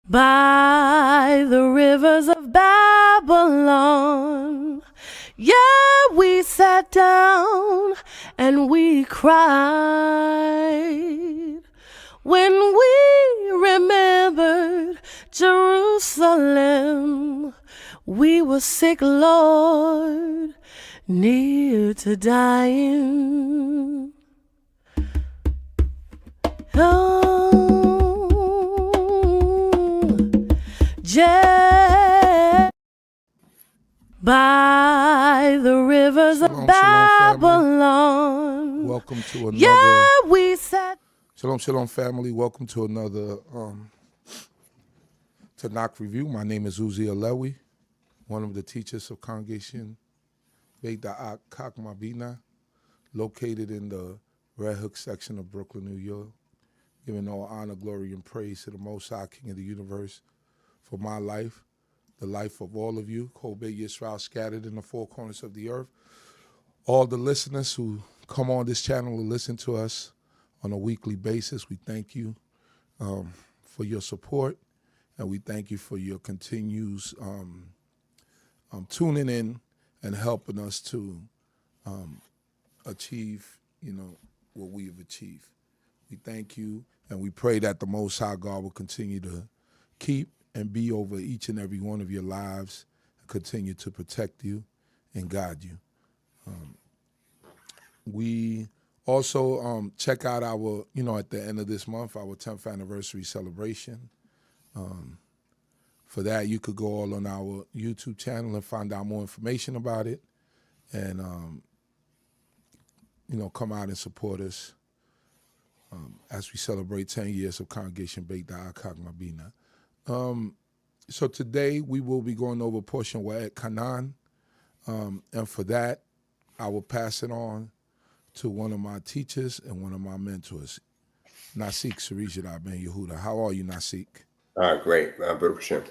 By the rivers of Babylon, yeah, we sat down and we cried when we remembered Jerusalem. We were sick, Lord, near to dying. Oh, by the rivers Shalom, of Babylon. Family. Welcome to another. Yeah, we said. Shalom, family. Welcome to another Tanakh review. My name is Zurishaddai, one of the teachers of Congregation BINAH, CHOKMAH, located in the Red Hook section of Brooklyn, New York. Giving all honor, glory, and praise to the Most High King of the universe for my life, the life of all of you, Yisrael scattered in the four corners of the earth. All the listeners who come on this channel and listen to us on a weekly basis, we thank you for your support, and we thank you for your continues tuning in and helping us to achieve, what we have achieved. We thank you, and we pray that the Most High God will continue to keep and be over each and every one of your lives, and continue to protect you and guide you. We also check out our, at the end of this month, our 10th anniversary celebration. For that, you could go all on our YouTube channel and find out more information about it, and come out and support us as we celebrate 10 years of Congregation BINAH, CHOKMAH. So today we will be going over a portion of Canaan, and for that, I will pass it on to one of my teachers and one of my mentors, Nasik Zurishaddai ben Yehudah. How are you, Nasik? Great, Baruch Hashem.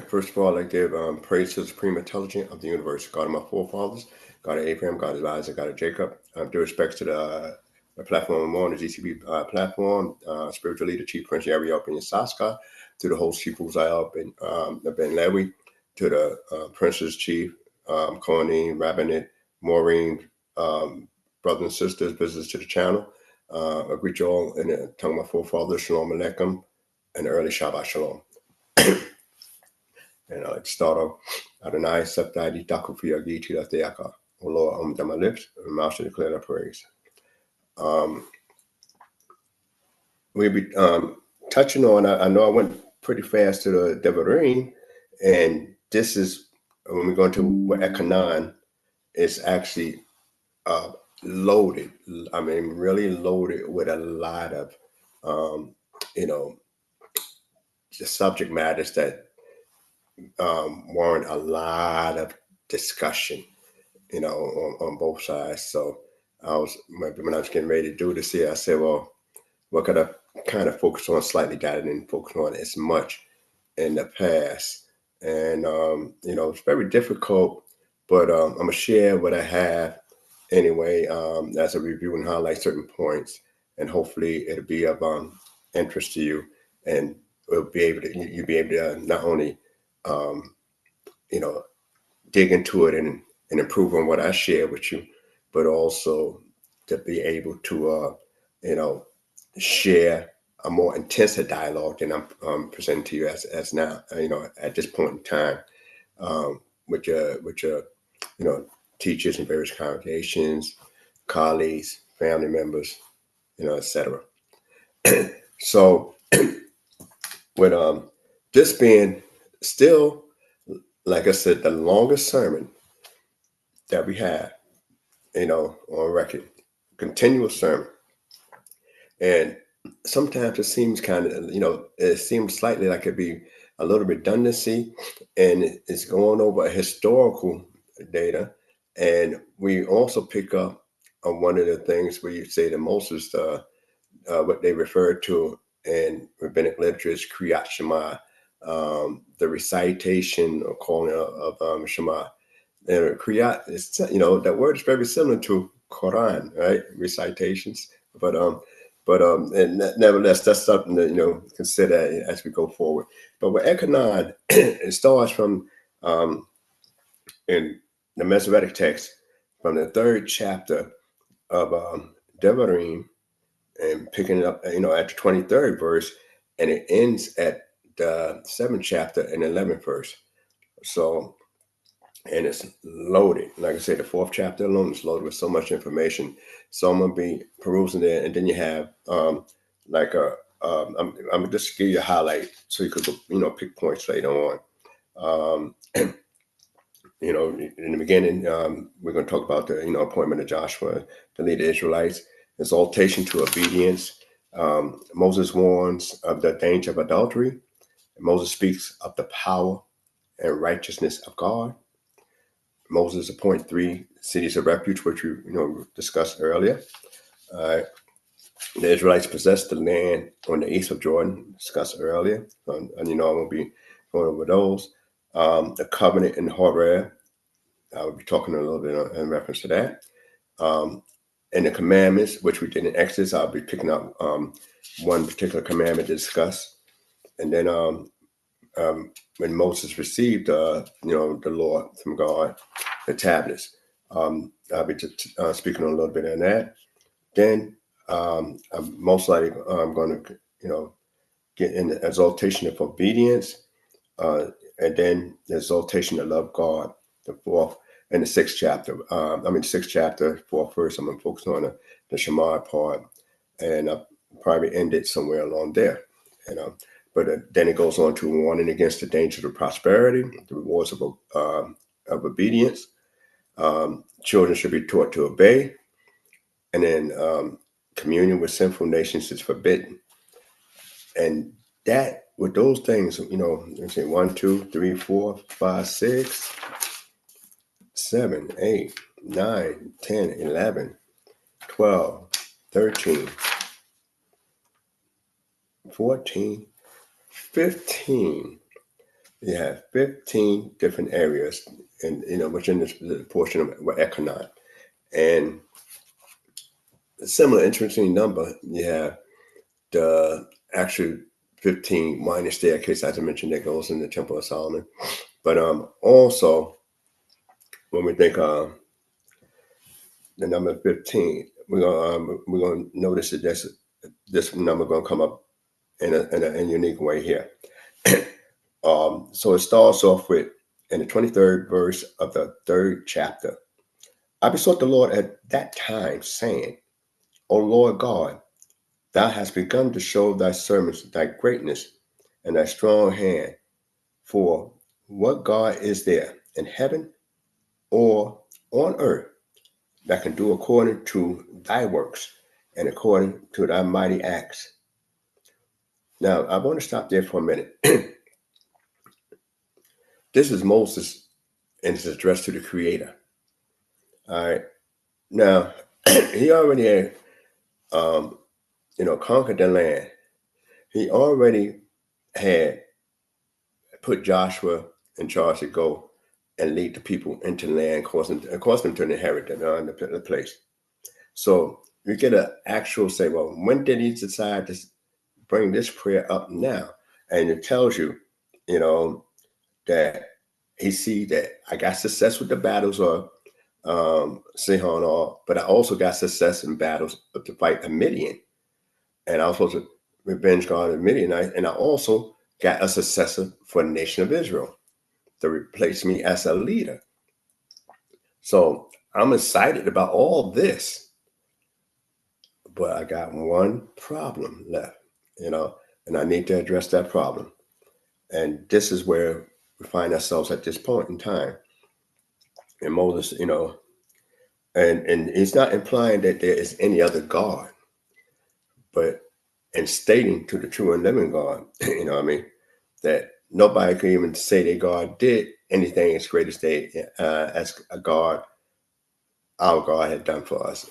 First of all, I give praise to the Supreme Intelligence of the universe, God of my forefathers, God of Abraham, God of Isaac, God of Jacob. Due respects to the platform I'm on, the D.C.B. platform, spiritual leader, Chief Prince Yari up in Saska, to the host Chief Uzziah up in Ben Lewi, to the Prince's Chief, Kohanim, Rabbinate, Maureen, brothers and sisters, visitors to the channel. I greet you all in the tongue of my forefathers, Shalom Aleichem, and early Shabbat Shalom. And I'd like to start off, Adonai, Sabbath, Daku for your Giti, that they are. O Lord, I'm to my lips, and mouth to declare their praise. We'll be touching on, I know I went pretty fast to the Devarim, and this is, when we go into what Canaan, it's actually loaded. I mean, really loaded with a lot of, the subject matters that warrant a lot of discussion, on both sides. So when I was getting ready to do this here, I said, well, what could I kind of focus on slightly that I didn't focus on as much in the past. And, it's very difficult, but I'm going to share what I have anyway, as a review and highlight certain points, and hopefully it'll be of interest to you, and you'll be able to not only, dig into it and improve on what I share with you, but also to be able to, share a more intensive dialogue than I'm presenting to you as now, at this point in time, with your, teachers in various congregations, colleagues, family members, etc. So with this being still, like I said, the longest sermon that we have, on record, continuous sermon. And sometimes it seems kind of, it seems slightly like it'd be a little redundancy, and it's going over historical data. And we also pick up on one of the things where you say the most is what they refer to in rabbinic literature is Kriyat Shema, the recitation or calling of Shema. And Kriyat is, that word is very similar to Quran, right? Recitations. But But nevertheless, that's something to consider as we go forward. But with Econon, it starts from in the Masoretic text from the 3rd chapter of Devarim, and picking it up, at the 23rd verse, and it ends at the 7th chapter and 11th verse. So, and it's loaded. Like I said, the 4th chapter alone is loaded with so much information. So I'm gonna be perusing there, and then you have I'm gonna just give you a highlight so you could pick points later on. In the beginning, we're going to talk about the appointment of Joshua to lead the Israelites, exaltation to obedience. Moses warns of the danger of adultery. Moses speaks of the power and righteousness of God. Moses appoints 3 cities of refuge, which we discussed earlier. The Israelites possessed the land on the east of Jordan, discussed earlier, and I won't be going over those. The covenant in Horeb. I'll be talking a little bit in reference to that. And the commandments, which we did in Exodus, I'll be picking up one particular commandment to discuss. And then when Moses received, the law from God, the tablets, I'll be speaking a little bit on that. Then I'm most likely going to, get in the exaltation of obedience, and then the exaltation to love God, the 4th and the 6th chapter. 6th chapter, 4th verse. I'm going to focus on the Shama part, and I'll probably end it somewhere along there. But then it goes on to warning against the dangers of prosperity, the rewards of obedience. Children should be taught to obey, and then communion with sinful nations is forbidden. And that, with those things, let's say 1, 2, 3, 4, 5, 6, 7, 8, 9, 10, 11, 12, 13, 14, 15. You have 15 different areas, and within this portion of Econon. And a similar interesting number, you have the actual 15 minor staircase, as I mentioned, that goes in the Temple of Solomon. But also, when we think the number 15, we're gonna notice that this number gonna come up in a unique way here. So it starts off with, in the 23rd verse of the 3rd chapter, I besought the Lord at that time, saying, O Lord God, thou hast begun to show thy servants thy greatness and thy strong hand. For what God is there in heaven or on earth that can do according to thy works and according to thy mighty acts? Now, I want to stop there for a minute. This is Moses, and it's addressed to the Creator. All right. Now, he already had, conquered the land. He already had put Joshua in charge to go and lead the people into the land, cause them to inherit the place. So you get an actual say, well, when did he decide to bring this prayer up now? And it tells you, that he see that I got success with the battles of Sihon, but I also got success in battles to fight a Midian. And I was supposed to revenge God of Midianite. And I also got a successor for the nation of Israel to replace me as a leader. So I'm excited about all this. But I got one problem left, and I need to address that problem. And this is where we find ourselves at this point in time. And Moses, and he's not implying that there is any other God, but in stating to the true and living God, that nobody can even say that God did anything as great as our God had done for us.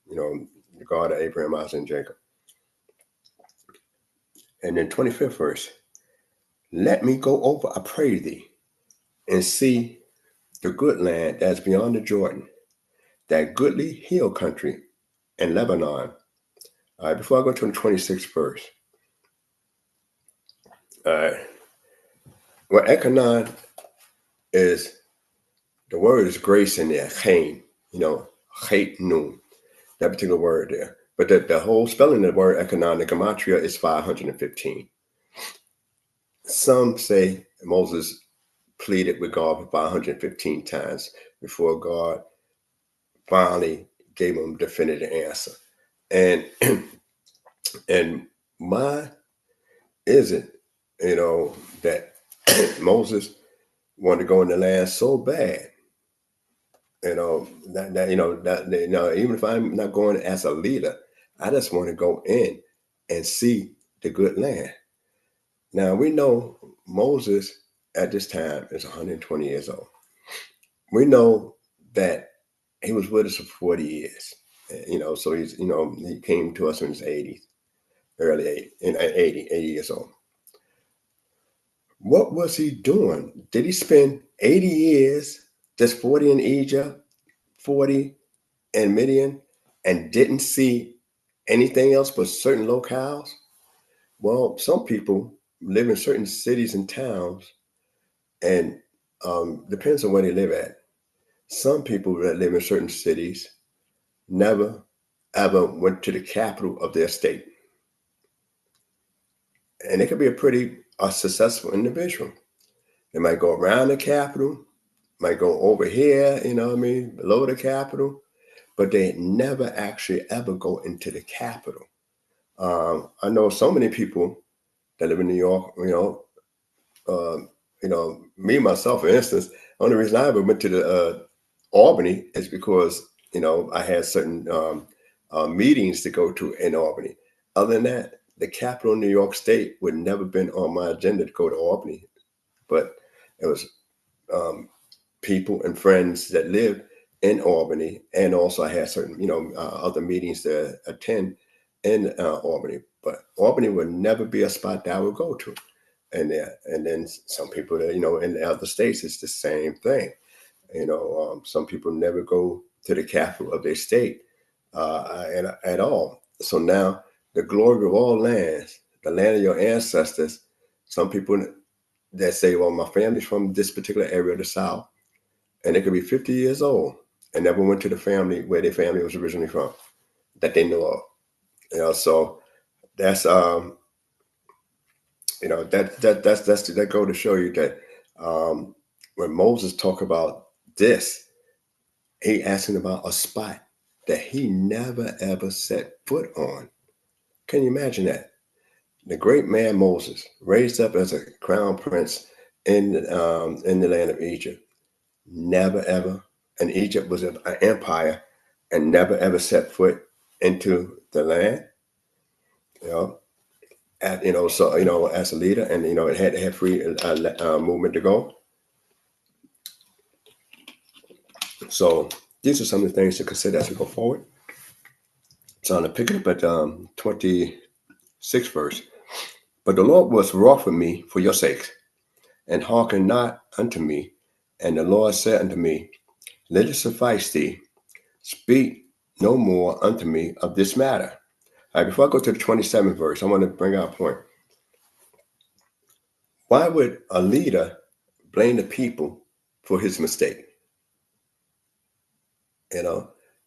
The God of Abraham, Isaac, and Jacob. And then 25th verse, let me go over, I pray thee, and see the good land that's beyond the Jordan, that goodly hill country in Lebanon, All right, before I go to the 26th verse. All right. Well, Ekanon is, the word is grace in there, chain, chait nun, that particular word there. But the whole spelling of the word Ekanon, the gematria is 515. Some say Moses pleaded with God for 515 times before God finally gave him a definitive answer. And and why is it, that Moses wanted to go in the land so bad? Even if I'm not going as a leader, I just want to go in and see the good land. Now we know Moses at this time is 120 years old. We know that he was with us for 40 years. So he's, he came to us in his 80s, early 80 years old. What was he doing? Did he spend 80 years, just 40 in Egypt, 40 in Midian, and didn't see anything else but certain locales? Well, some people live in certain cities and towns, and depends on where they live at. Some people that live in certain cities never ever went to the capital of their state. And it could be a pretty successful individual. They might go around the capital, might go over here, below the capital, but they never actually ever go into the capital. I know so many people that live in New York, me, myself, for instance, the only reason I ever went to the Albany is because, I had certain meetings to go to in Albany. Other than that, the capital of New York State would never been on my agenda to go to Albany. But it was people and friends that lived in Albany, and also I had certain, other meetings to attend in Albany. But Albany would never be a spot that I would go to. And then some people that, in the other states, it's the same thing. Some people never go to the capital of their state at all. So now the glory of all lands, the land of your ancestors, some people that say, well, my family's from this particular area of the South, and they could be 50 years old and never went to the family where their family was originally from, that they know of. So that's that go to show you that when Moses talk about this, he asking about a spot that he never ever set foot on. Can you imagine that? The great man Moses, raised up as a crown prince in the land of Egypt, never ever, and Egypt was an empire, and never ever set foot into the land. So as a leader, and it had free movement to go. So these are some of the things to consider as we go forward. So I'm going to pick it up at 26th verse. But the Lord was wroth with me for your sakes, and hearken not unto me. And the Lord said unto me, let it suffice thee, speak no more unto me of this matter. All right, before I go to the 27th verse, I want to bring out a point. Why would a leader blame the people for his mistake?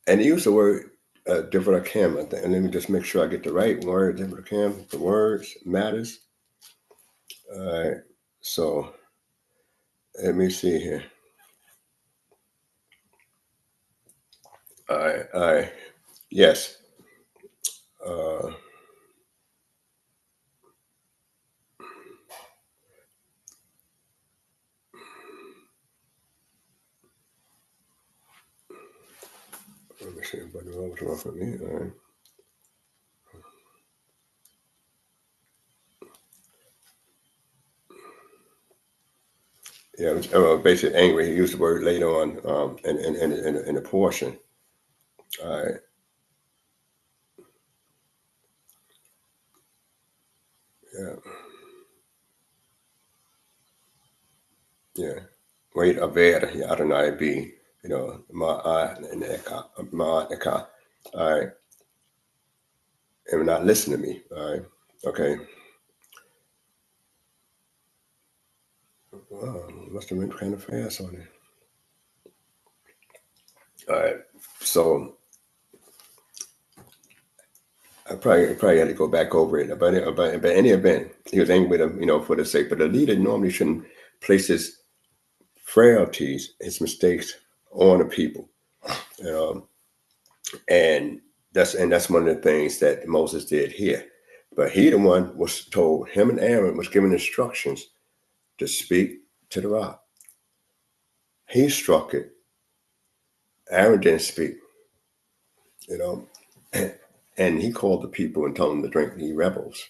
And use the word deduction. And let me just make sure I get the right word. Deduction, the words matters. All right, so let me see here. All right, yes. Let me see, but what was wrong for me? All right. Yeah, basically angry. He used the word later on in a portion. All right. Yeah. Yeah. Wait, Aveda, Adonai be, Ma'at Neka. All right. and will not listen to me. All right. Okay. Wow, must have been kind of fast on it. All right. So I probably had to go back over it. But any event, he was angry with him, for the sake. But the leader normally shouldn't place his frailties, his mistakes on the people. And that's one of the things that Moses did here. But he, the one, was told, him and Aaron was given instructions to speak to the rock. He struck it. Aaron didn't speak, and he called the people and told them to drink, the rebels.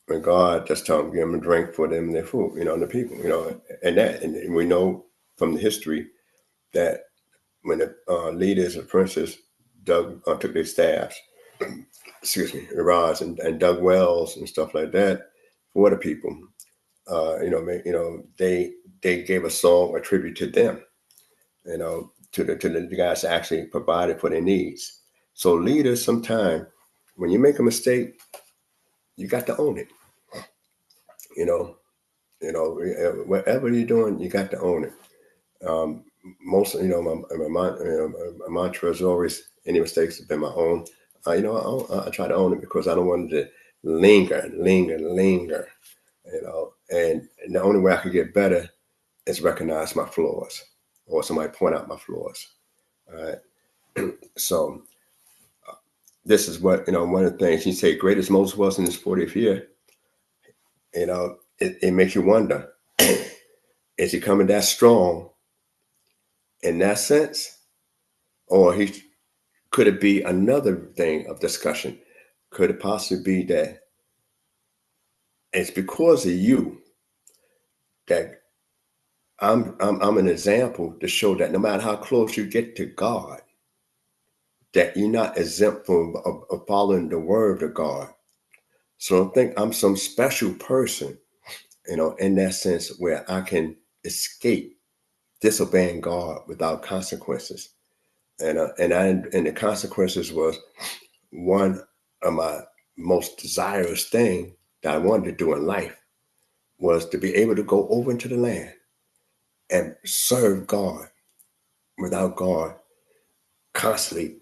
When God just told them, give them a drink for them and their food, and the people, and we know from the history that when the leaders and princes took their staffs, the rods, and dug wells and stuff like that for the people, they gave a song, a tribute to them, to the guys that actually provided for their needs. So leaders, sometimes when you make a mistake, you got to own it. Whatever you're doing, you got to own it. My mantra is always, any mistakes have been my own. I try to own it because I don't want it to linger. And the only way I can get better is recognize my flaws, or somebody point out my flaws. All right. So this is what, one of the things you say, great as Moses was in his 40th year, it makes you wonder, is he coming that strong in that sense? Or could it be another thing of discussion? Could it possibly be that it's because of you that I'm an example to show that no matter how close you get to God, that you're not exempt from following the word of God. So don't think I'm some special person, in that sense, where I can escape disobeying God without consequences. And the consequences was one of my most desirous thing that I wanted to do in life was to be able to go over into the land and serve God without God constantly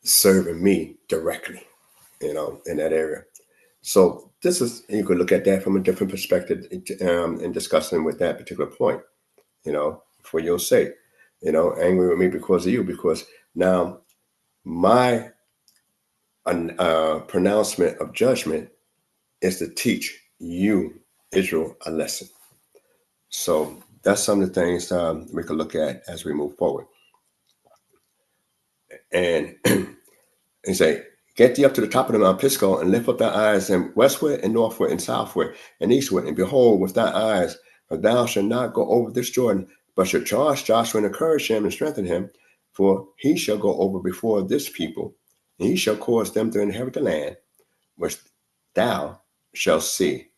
serving me directly, in that area. So you could look at that from a different perspective in discussing with that particular point, for your sake, angry with me because of you, because now my pronouncement of judgment is to teach you, Israel, a lesson. So that's some of the things we could look at as we move forward. And he say, get thee up to the top of the Mount Pisgah and lift up thy eyes and westward and northward and southward and eastward, and behold with thy eyes, for thou shalt not go over this Jordan, but shalt charge Joshua and encourage him and strengthen him, for he shall go over before this people, and he shall cause them to inherit the land which thou shalt see.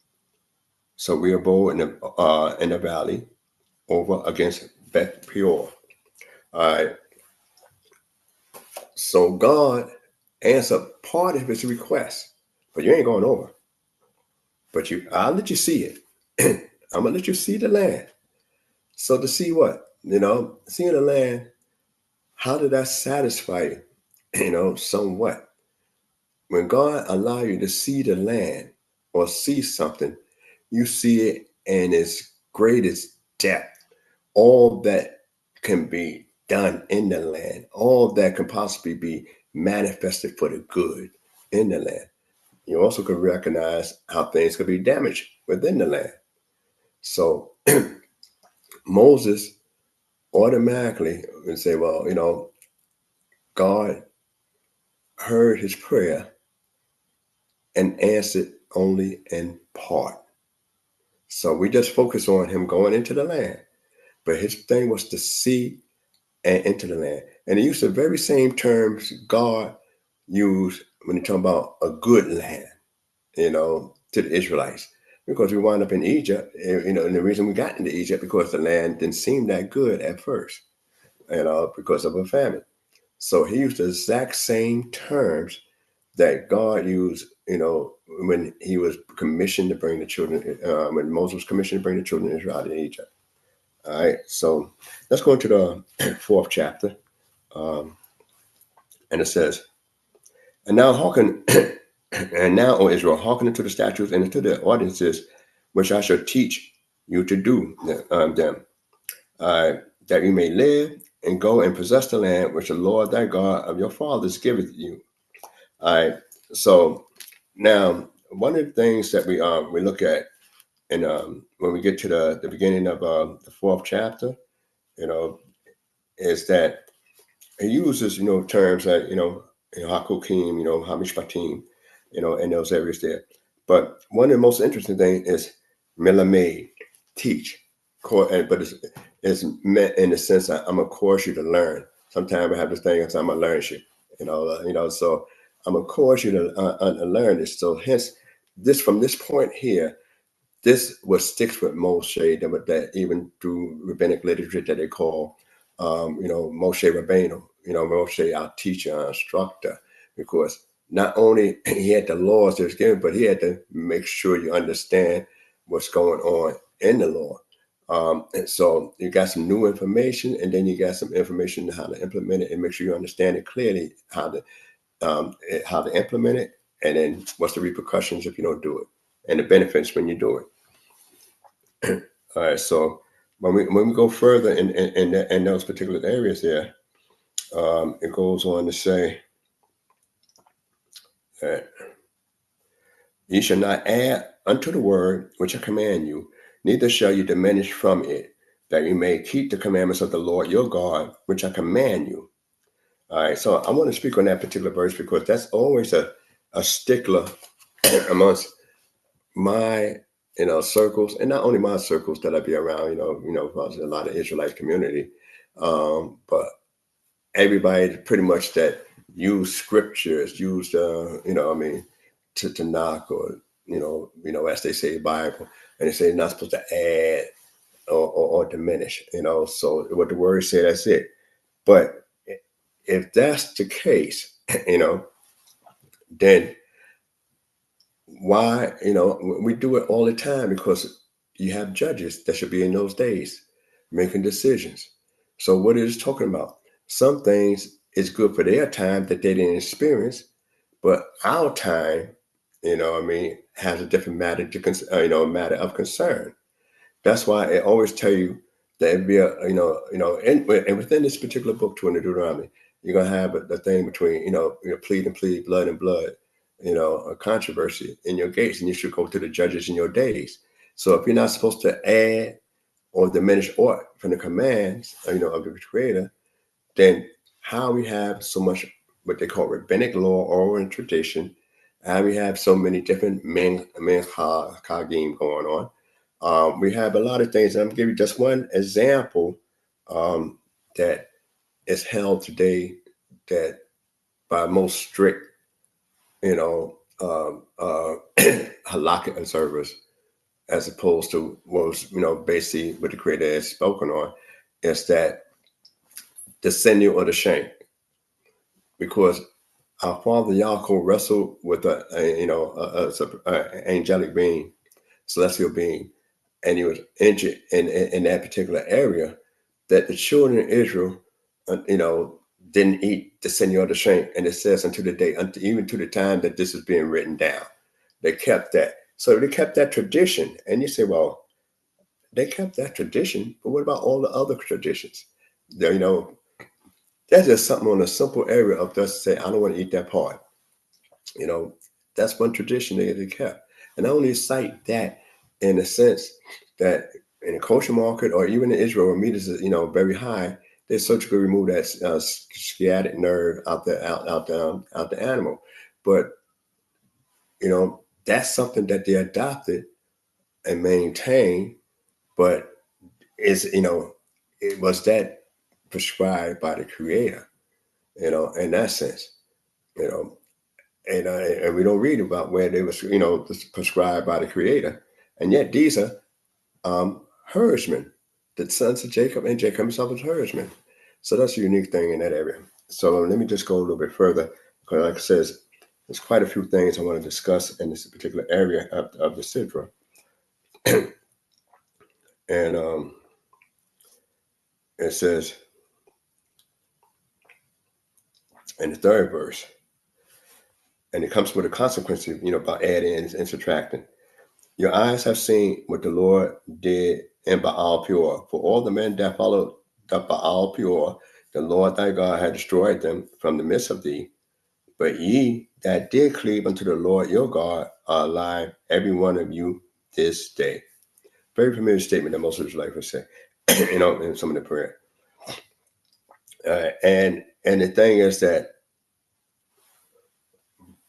So we abode in the valley over against Beth Peor. All right. So God answered part of his request, but you ain't going over. But I'll let you see it. I'm gonna let you see the land. So to see what? Seeing the land, how did that satisfy you? Somewhat. When God allow you to see the land or see something, you see it in its greatest depth. All that can be done in the land, all that can possibly be manifested for the good in the land. You also can recognize how things could be damaged within the land. So Moses automatically would say, well, God heard his prayer and answered only in part. So we just focus on him going into the land. But his thing was to see and into the land. And he used the very same terms God used when he talking about a good land, to the Israelites. Because we wound up in Egypt, and the reason we got into Egypt because the land didn't seem that good at first, because of a famine. So he used the exact same terms that God used, when he was commissioned to bring the children, when Moses was commissioned to bring the children of Israel out of Egypt. All right, so let's go into the 4th chapter. And it says, and now hearken, and now, O Israel, hearken unto the statutes and unto the ordinances which I shall teach you to do them, that you may live and go and possess the land which the Lord thy God of your fathers giveth you. All right, so now one of the things that we look at, and when we get to the beginning of the 4th chapter, is that he uses terms like hakukim, hamishpatim, in those areas there. But one of the most interesting things is melamed, teach, but it's meant in the sense that I'm gonna course you to learn. Sometimes I have this thing, I'm gonna learn shit, so I'm gonna course you to learn this. So hence, from this point here, this what sticks with Moshe, that even through rabbinic literature that they call, Moshe Rabbeinu, Moshe, our teacher, our instructor, because not only he had the laws that was given, but he had to make sure you understand what's going on in the law. And so you got some new information, and then you got some information on how to implement it, and make sure you understand it clearly how to implement it, and then what's the repercussions if you don't do it, and the benefits when you do it. All right, so when we go further in those particular areas there, it goes on to say that ye shall not add unto the word which I command you, neither shall you diminish from it, that you may keep the commandments of the Lord your God, which I command you. All right, so I want to speak on that particular verse because that's always a stickler amongst my circles, and not only my circles that I be around, a lot of Israelite community, but everybody pretty much that use scriptures, to knock, or as they say, Bible, and they say you're not supposed to add or diminish, So what the word said, that's it. But if that's the case, then why, we do it all the time because you have judges that should be in those days making decisions. So what it is talking about, some things is good for their time that they didn't experience, but our time, has a different matter matter of concern. That's why I always tell you that it be and within this particular book, to Deuteronomy, you're gonna have the thing between plead and plead, blood and blood, a controversy in your gates, and you should go to the judges in your days. So if you're not supposed to add or diminish or from the commands, of the Creator, then how we have so much what they call rabbinic law, oral tradition, how we have so many different kagim going on. We have a lot of things, and I'm giving you just one example that is held today that by most strict, halakhic observers, as opposed to what was, basically what the Creator has spoken on, is that the sinew or the shank, because our father Yaakov wrestled with a angelic being, celestial being, and he was injured in that particular area, that the children of Israel, didn't eat the sinew or the shank, and it says even to the time that this is being written down, they kept that. So they kept that tradition, and you say, well, they kept that tradition, but what about all the other traditions? That's just something on a simple area of just say, I don't want to eat that part. That's one tradition they kept. And I only cite that in the sense that in a kosher market or even in Israel, where meat is, very high, they surgically remove that sciatic nerve out the animal. But, that's something that they adopted and maintained, but it was that prescribed by the Creator, in that sense, and we don't read about where they was, prescribed by the Creator, and yet these are herdsmen, the sons of Jacob, and Jacob himself was herdsman. So that's a unique thing in that area. So let me just go a little bit further, because like it says, there's quite a few things I want to discuss in this particular area of the Sidra. And it says in the third verse, and it comes with a consequence, by adding and subtracting. Your eyes have seen what the Lord did in Baal Peor. For all the men that followed the Baal Peor, the Lord thy God had destroyed them from the midst of thee. But ye that did cleave unto the Lord your God are alive, every one of you this day. Very familiar statement that most of his life would say, in some of the prayer. And the thing is that,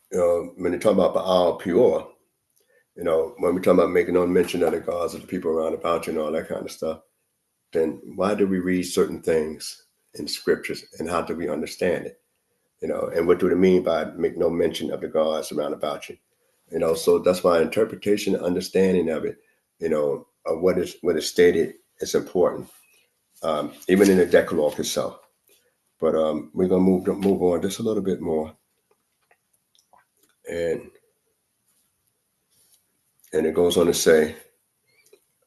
when they talk about Baal Peor, when we talk about making no mention of the gods of the people around about you and all that kind of stuff, then why do we read certain things in scriptures, and how do we understand it? And what do they mean by make no mention of the gods around about you? So that's why interpretation and understanding of it, of what is stated is important, even in the Decalogue itself. But we're gonna move on just a little bit more, and it goes on to say,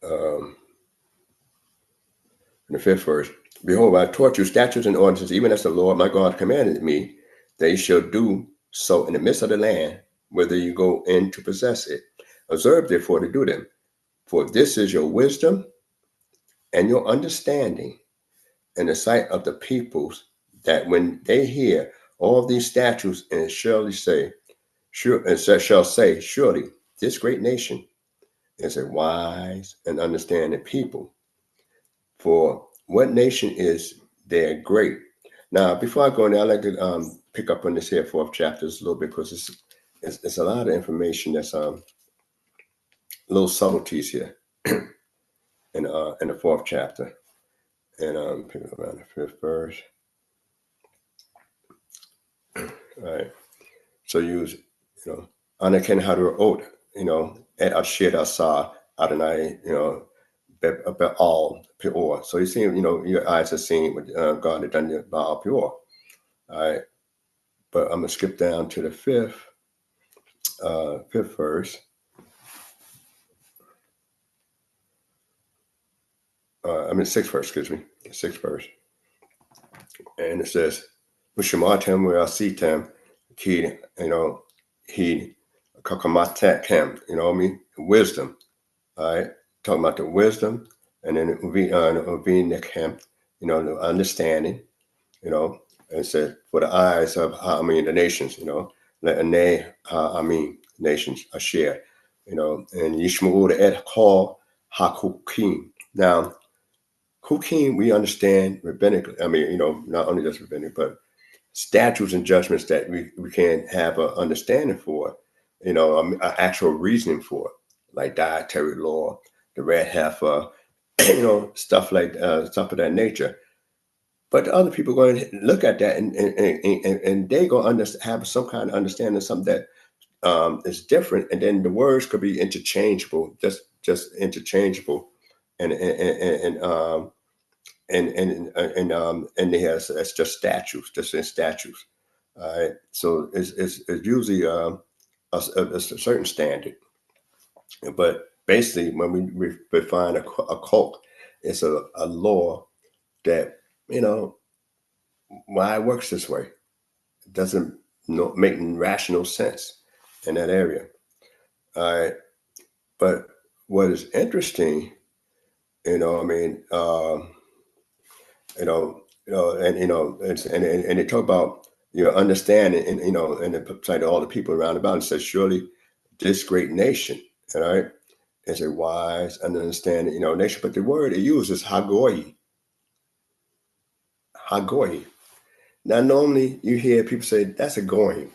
in the fifth verse, behold, I taught you statutes and ordinances, even as the Lord my God commanded me. They shall do so in the midst of the land, whether you go in to possess it. Observe therefore to do them, for this is your wisdom and your understanding in the sight of the peoples, that when they hear all these statutes, and shall say, surely this great nation is a wise and understanding people. For what nation is there great? Now, before I go in there, I'd like to pick up on this here fourth chapter a little bit, because it's a lot of information that's little subtleties here in the fourth chapter. And pick up around the fifth verse. All right. So use, Anakin Hadar Ot, et Ashir Asa Adonai, Baal Peor. So you see, your eyes are seeing what God had done to Baal Peor. All right. But I'm gonna skip down to the fifth verse. Sixth verse, excuse me. Sixth verse. And it says, Ushamatem Asitem, he Kakamatek, wisdom. All right. Talking about the wisdom, and then Uvinekem, the understanding, and it says, for the eyes of the nations, nations are shared, and Yishmael et Kol HaKukim. Now, Kukim, we understand rabbinically. Not only just rabbinic, but statutes and judgments that we can have an understanding for, an actual reasoning for, like dietary law, the red heifer, stuff stuff of that nature. But the other people going to look at that, and they going to have some kind of understanding of something that is different, and then the words could be interchangeable, just interchangeable, and it's just statutes, just in statutes. All right. So it's usually a certain standard, but basically when we define a cult, it's a law that, why it works this way. It doesn't make rational sense in that area. All right. But what is interesting, and they talk about your understanding, and and the side of all the people around about, and says, surely this great nation, all right, is a wise and understanding, nation. But the word it uses Hagoyi. Hagoyi. Now, normally you hear people say that's a goyim,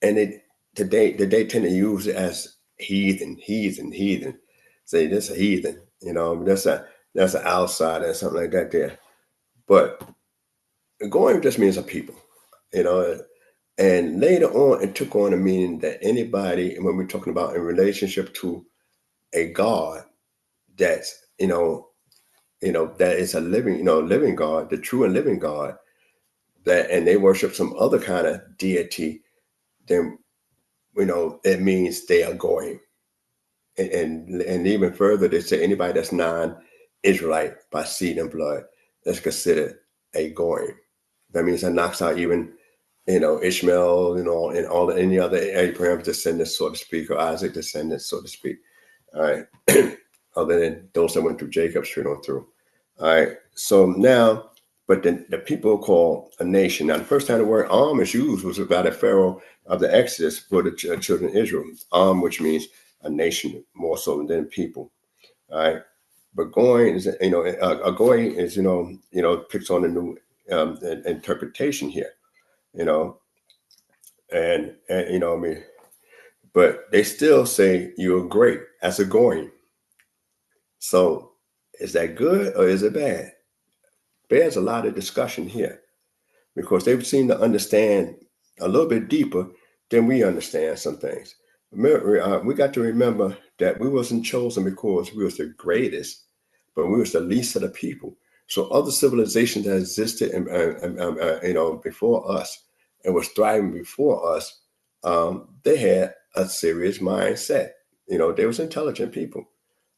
and today tend to use it as heathen. Say this a heathen, that's an outsider or something like that there. But goyim just means a people, and later on it took on a meaning that anybody, when we're talking about in relationship to a God that's, that is a living, living God, the true and living God, and they worship some other kind of deity then it means they are going. And even further, they say anybody that's non-Israelite by seed and blood, that's considered a going. That means that knocks out even, Ishmael, and all any other Abraham's descendants, so to speak, or Isaac descendants, so to speak. All right. Other than those that went through Jacob straight on through. All right. So now, but the people called a nation. Now, the first time the word is used was about a Pharaoh of the Exodus for the children of Israel. Which means a nation more so than people. All right. But going is, a going is, picks on a new interpretation here, and but they still say you're great as a going. So is that good or is it bad? There's a lot of discussion here because they seem to understand a little bit deeper than we understand some things. We got to remember that we wasn't chosen because we was the greatest, but we was the least of the people. So other civilizations that existed, before us and was thriving before us, they had a serious mindset. They was intelligent people.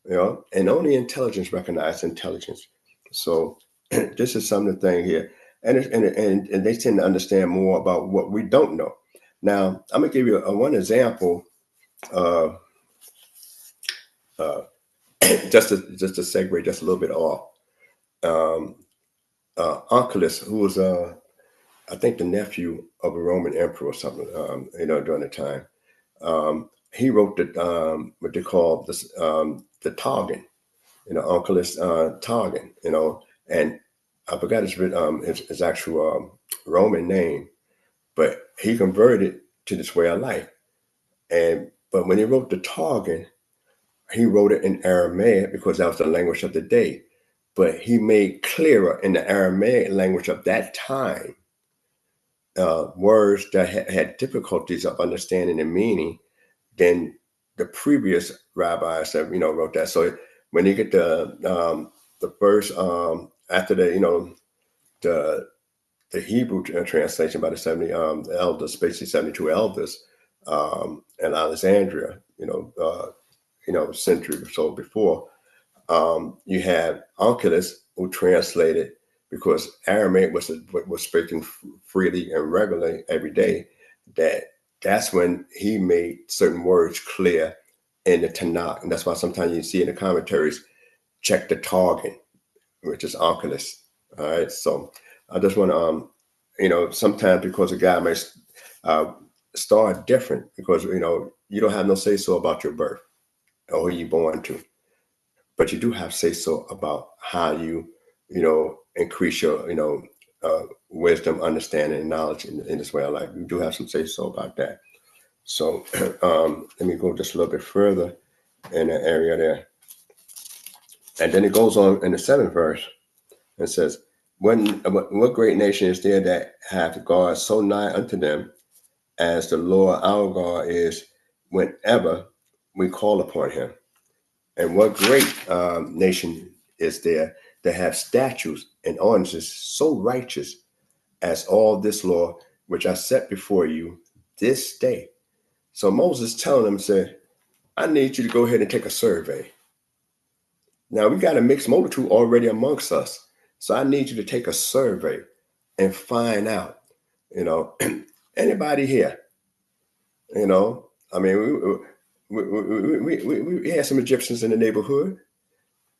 And only intelligence recognizes intelligence. So this is some of the thing here. And they tend to understand more about what we don't know. Now, I'm going to give you one example, just to segue just a little bit off. Onkelos, who was, I think, the nephew of a Roman emperor or something, during the time. He wrote what they call this, the Targum, Onkelos Targum, and I forgot his actual Roman name, but he converted to this way of life. But when he wrote the Targum, he wrote it in Aramaic because that was the language of the day. But he made clearer in the Aramaic language of that time words that had difficulties of understanding and meaning than the previous rabbis that wrote that. So when you get the first after the Hebrew translation by the 70 elders, basically 72 elders in Alexandria, century or so before, you had Onkelos who translated, because Aramaic was speaking freely and regularly every day. That's when he made certain words clear in the Tanakh, and that's why sometimes you see in the commentaries, check the Targum, which is Onkelos. All right, so I just want to, sometimes because a guy may start different because you don't have no say so about your birth or who you're born to, but you do have say so about how you increase your wisdom, understanding, and knowledge in this way of life. You do have some say so about that. So let me go just a little bit further in the area there, and then it goes on in the 7th verse and says, what great nation is there that hath God so nigh unto them as the Lord our God is whenever we call upon him? And what great nation is there that have statutes and ordinances so righteous as all this law which I set before you this day? So Moses telling them, said, I need you to go ahead and take a survey. Now we got a mixed multitude already amongst us. So I need you to take a survey and find out, anybody here, I mean, we had some Egyptians in the neighborhood.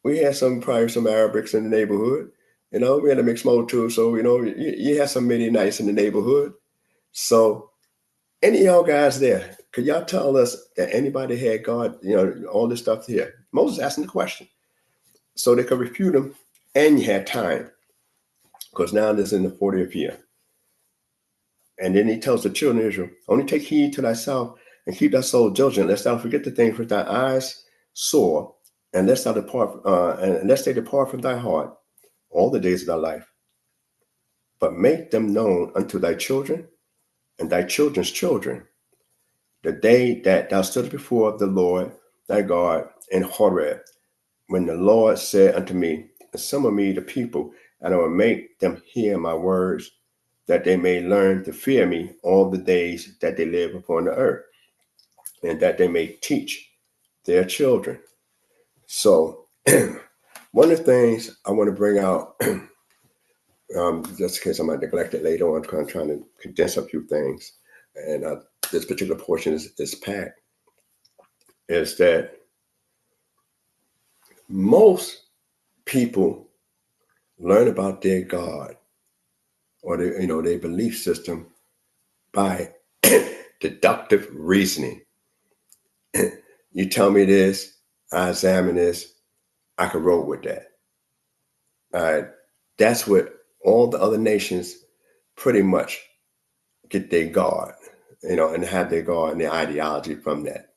We had probably some Arabics in the neighborhood. We had a mixed multitude. So, you had some Midianites in the neighborhood. So any of y'all guys there, could y'all tell us that anybody had God, all this stuff here? Moses asking the question so they could refute him, and you had time because now this is in the 40th year. And then he tells the children of Israel, only take heed to thyself and keep thy soul diligent, lest thou forget the things which thy eyes saw, and lest they depart from thy heart all the days of thy life. But make them known unto thy children and thy children's children, the day that thou stoodest before the Lord thy God in Horeb, when the Lord said unto me, assemble me the people, and I will make them hear my words, that they may learn to fear me all the days that they live upon the earth, and that they may teach their children. So one of the things I want to bring out, just in case I might neglect it later on, I'm trying to condense a few things, and this particular portion is packed, is that most people learn about their God or their belief system by deductive reasoning. You tell me this, I examine this, I can roll with that. That's what all the other nations pretty much get their God, and have their God and their ideology from that.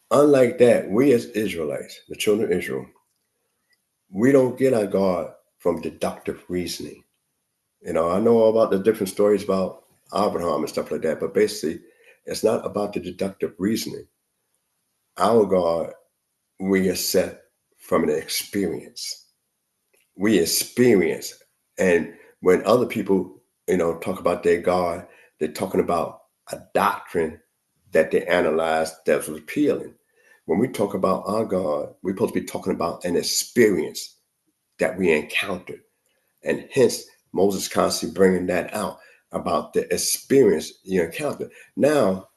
Unlike that, we as Israelites, the children of Israel, we don't get our God from deductive reasoning. I know all about the different stories about Abraham and stuff like that, but basically, it's not about the deductive reasoning. Our God, we accept from an experience. We experience. And when other people, talk about their God, they're talking about a doctrine that they analyzed that was appealing. When we talk about our God, we're supposed to be talking about an experience that we encountered. And hence, Moses constantly bringing that out about the experience you encountered. Now,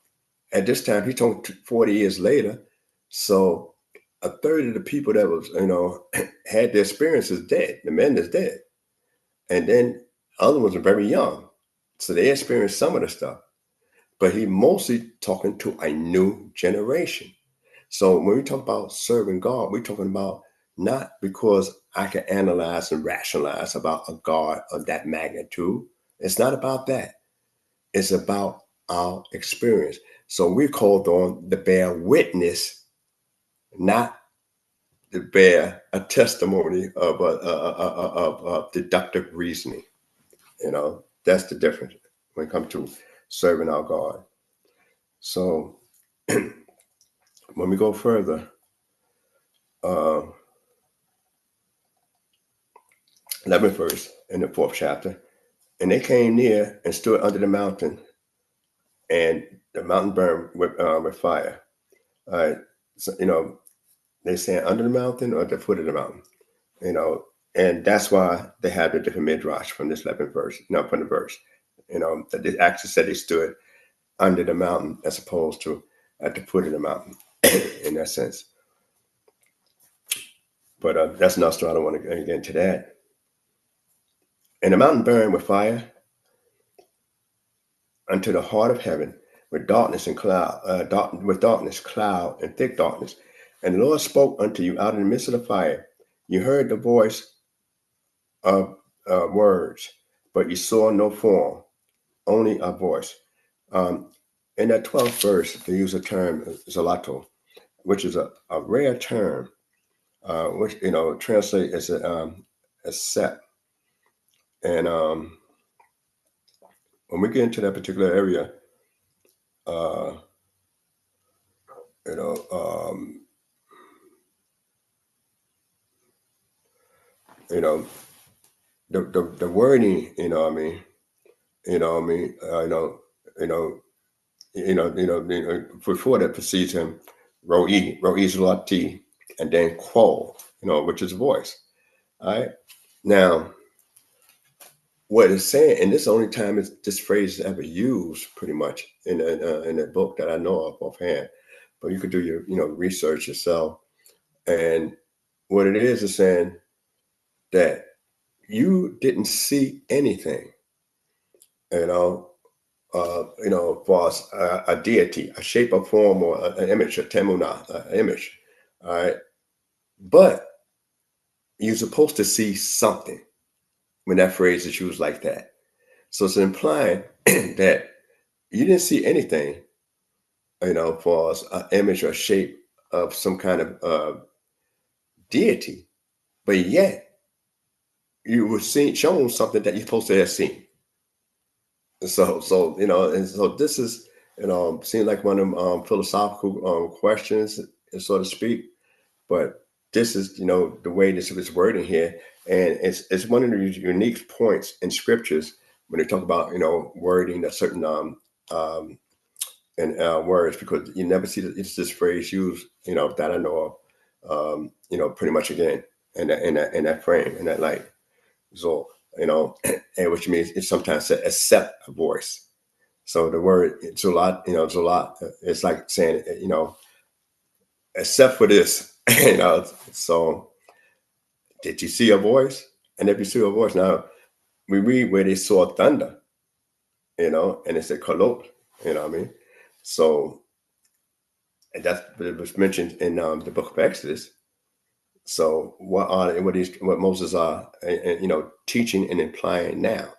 at this time, he's talking 40 years later. So a third of the people that was, had the experience is dead. The men is dead. And then other ones are very young. So they experienced some of the stuff. But he mostly talking to a new generation. So when we talk about serving God, we're talking about not because I can analyze and rationalize about a God of that magnitude. It's not about that. It's about our experience. So we're called on to bear witness, not to bear a testimony of deductive reasoning. That's the difference when it comes to serving our God. So when we go further, 11th verse in the 4th chapter, and they came near and stood under the mountain, and the mountain burned with fire. So, they stand under the mountain or at the foot of the mountain, and that's why they have the different midrash from this 11th verse, from the verse, that they actually said they stood under the mountain as opposed to at the foot of the mountain in that sense. But that's another story. I don't want to get into that. And the mountain burned with fire unto the heart of heaven, with darkness and cloud, cloud and thick darkness. And the Lord spoke unto you out in the midst of the fire. You heard the voice of words, but you saw no form, only a voice. In that 12th verse, they use a term, zalato, which is a rare term, which, translate as a set. And when we get into that particular area, the wording, before that precedes him, Ro'i Zulati, and then Qual, which is voice. All right. Now, what it's saying, and this is the only time this phrase is ever used, pretty much in a book that I know of offhand. But you could do your research yourself. And what it is saying that you didn't see anything, as far as a deity, a shape or form, or an image, a temuna, an image. All right. But you're supposed to see something when that phrase is used like that. So it's implying that you didn't see anything, for as an image or shape of some kind of deity, but yet you were shown something that you're supposed to have seen. So and so this is, seems like one of them philosophical questions, so to speak. But this is, the way this was wording here. And it's one of the unique points in scriptures when they talk about, wording a certain words, because you never see it's this phrase used, that I know of, pretty much again in that frame, in that light. So, and which means it sometimes says accept a voice. So the word Zolat, Zolat, it's like saying, except for this, so did you see a voice? And if you see a voice, now we read where they saw thunder, and it's a kolot, you know what I mean? So, and that's what was mentioned in the book of Exodus. So what Moses are, teaching and implying now,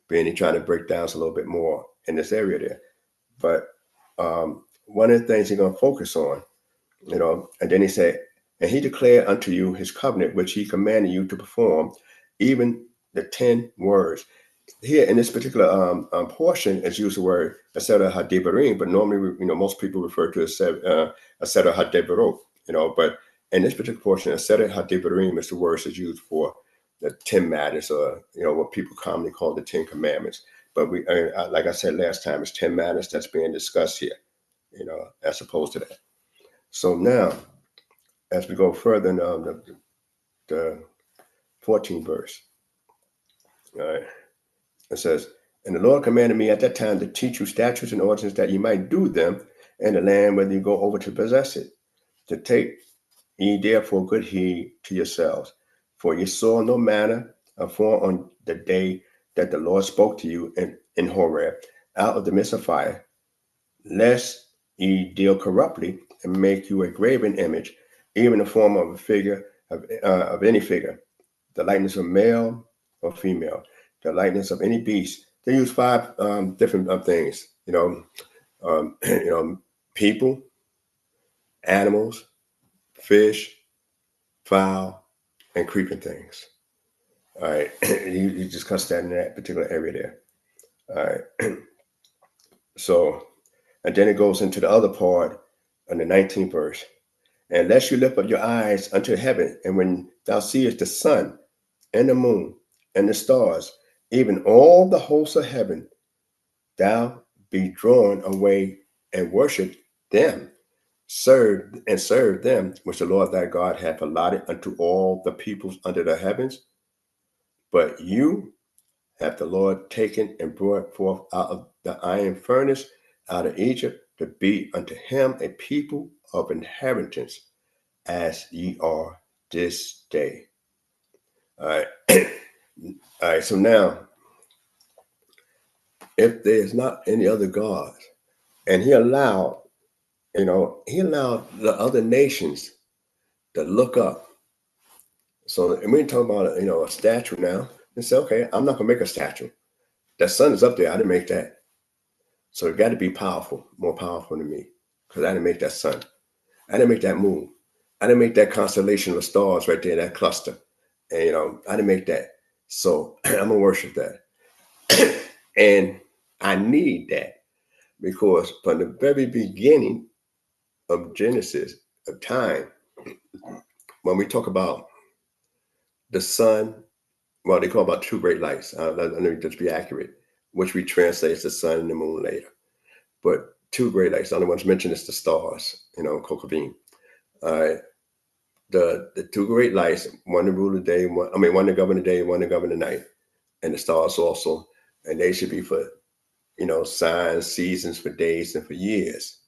being he trying to break down a little bit more in this area there. But one of the things he's going to focus on, and then he said, and he declared unto you his covenant, which he commanded you to perform, even the 10 words. Here in this particular portion, it's used the word Asera HaDevarim, but normally, most people refer to Asera HaDevarot, but in this particular portion, Asera HaDevarim is the word that's used for the 10 matters, or, what people commonly call the 10 commandments. But like I said last time, it's 10 matters that's being discussed here, as opposed to that. So now, as we go further in the 14th verse, all right, it says, and the Lord commanded me at that time to teach you statutes and ordinances that you might do them in the land whether you go over to possess it, to take ye therefore good heed to yourselves. For ye saw no manner of form on the day that the Lord spoke to you in Horeb out of the midst of fire, lest ye deal corruptly and make you a graven image, even the form of a figure of any figure, the likeness of male or female, the likeness of any beast. They use 5 different things, people, animals, fish, fowl, and creeping things. All right, you discussed that in that particular area there. All right, so, and then it goes into the other part in the 19th verse. And lest you lift up your eyes unto heaven, and when thou seest the sun and the moon and the stars, even all the hosts of heaven, thou be drawn away and worship them, serve them, which the Lord thy God hath allotted unto all the peoples under the heavens. But you hath the Lord taken and brought forth out of the iron furnace, out of Egypt, to be unto him a people of inheritance, as ye are this day. All right. All right. So now, if there is not any other God, and he allowed the other nations to look up. So, and we talk about, a statue now, and say, okay, I'm not gonna make a statue. That sun is up there. I didn't make that. So it got to be powerful, more powerful than me, because I didn't make that sun. I didn't make that moon. I didn't make that constellation of stars right there, that cluster. And, I didn't make that. So I'm going to worship that. And I need that, because from the very beginning of Genesis, of time, when we talk about the sun, well, they call about 2 great lights. Let me just be accurate, which we translate as the sun and the moon later. But 2 great lights, the only ones mentioned is the stars, Kokabim. The 2 great lights, one to rule the day, one to govern the day, one to govern the night, and the stars also. And they should be for, signs, seasons, for days, and for years.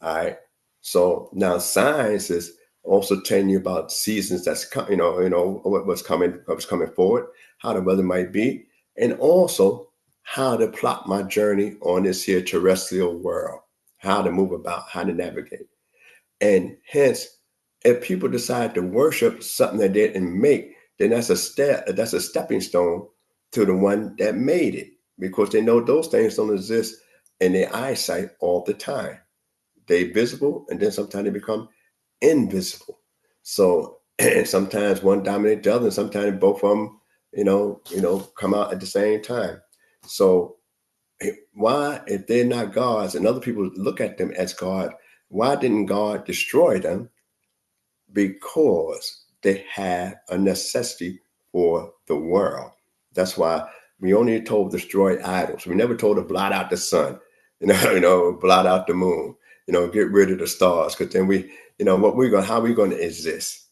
All right. So now science is also telling you about seasons that's what's coming forward, how the weather might be, and also how to plot my journey on this here terrestrial world, how to move about, how to navigate. And hence, if people decide to worship something that they didn't make, then that's a stepping stone to the one that made it, because they know those things don't exist in their eyesight all the time. They visible, and then sometimes they become invisible. So and sometimes one dominates the other, and sometimes both of them, come out at the same time. So why, if they're not gods and other people look at them as God, why didn't God destroy them? Because they had a necessity or the world. That's why we only told to destroy idols. We never told to blot out the sun, blot out the moon, get rid of the stars, because then how are we going to exist?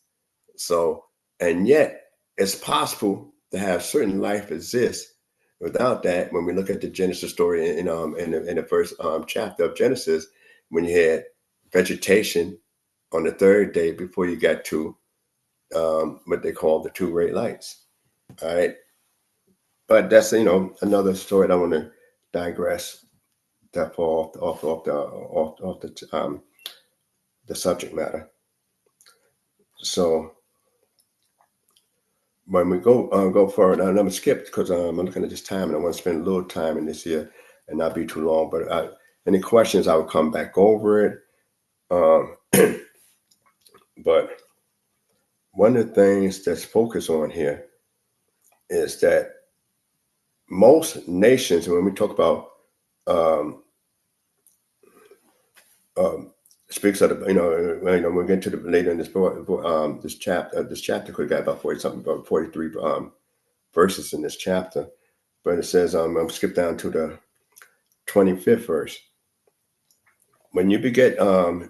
So, and yet it's possible to have certain life exist without that. When we look at the Genesis story in the first chapter of Genesis, when you had vegetation on the third day before you got to what they call the two great lights. All right. But that's, another story that I want to digress that fall off the subject matter. So when we go forward, I'm going to skip because I'm looking at this time and I want to spend a little time in this here and not be too long. But any questions, I will come back over it. But one of the things that's focused on here is that most nations, when we talk about speaks of the, we'll get to the later in this book, this chapter could got about 43 verses in this chapter, but it says, I'll skip down to the 25th verse. When you beget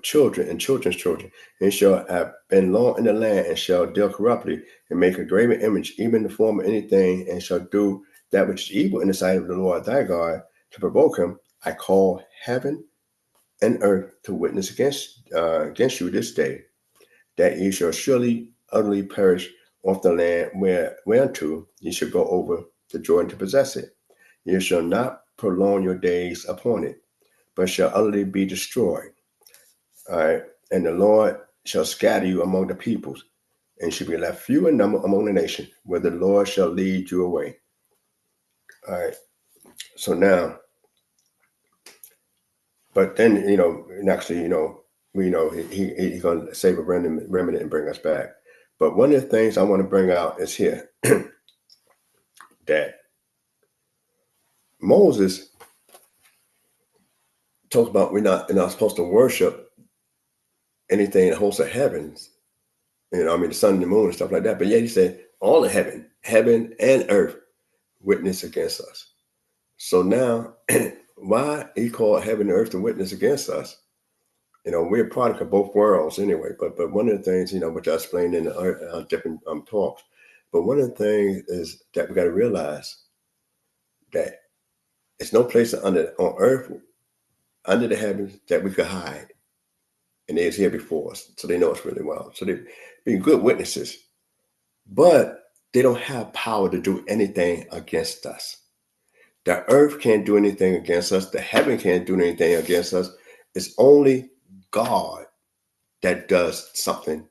children and children's children, and shall have been long in the land, and shall deal corruptly, and make a graven image, even the form of anything, and shall do that which is evil in the sight of the Lord thy God, to provoke him, I call heaven and earth to witness against you this day, that ye shall surely utterly perish off the land whereunto ye shall go over the Jordan to possess it. Ye shall not prolong your days upon it, but shall utterly be destroyed. All right. And the Lord shall scatter you among the peoples, and shall be left few in number among the nations, where the Lord shall lead you away. All right. So now, but then, actually, we know he's going to save a remnant and bring us back. But one of the things I want to bring out is here that Moses talks about we're not supposed to worship anything in the host of heavens, the sun and the moon and stuff like that. But yet he said all of heaven and earth witness against us. So now, why he called heaven and earth to witness against us? We're a product of both worlds anyway. But one of the things, which I explained in different talks, but one of the things is that we got to realize that it's no place on earth, under the heavens, that we could hide. And they was here before us, so they know us really well. So they've been good witnesses, but they don't have power to do anything against us. The earth can't do anything against us. The heaven can't do anything against us. It's only God that does something,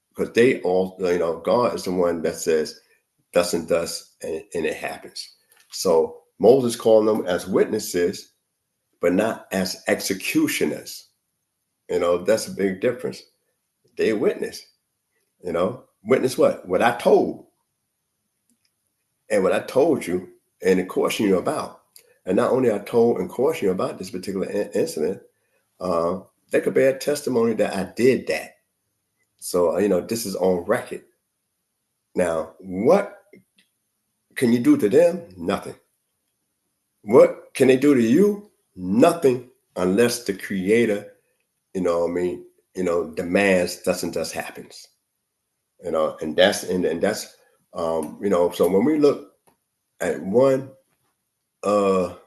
because they all, God is the one that says thus and thus, and it happens. So Moses called them as witnesses, but not as executioners. That's a big difference. They witness, witness what? What I told. And what I told you and caution you about. And not only I told and cautioned you about this particular incident, they could bear testimony that I did that. So, this is on record. Now, what can you do to them? Nothing. What can they do to you? Nothing, unless the Creator, demands thus and thus happens. And that's so when we look at one of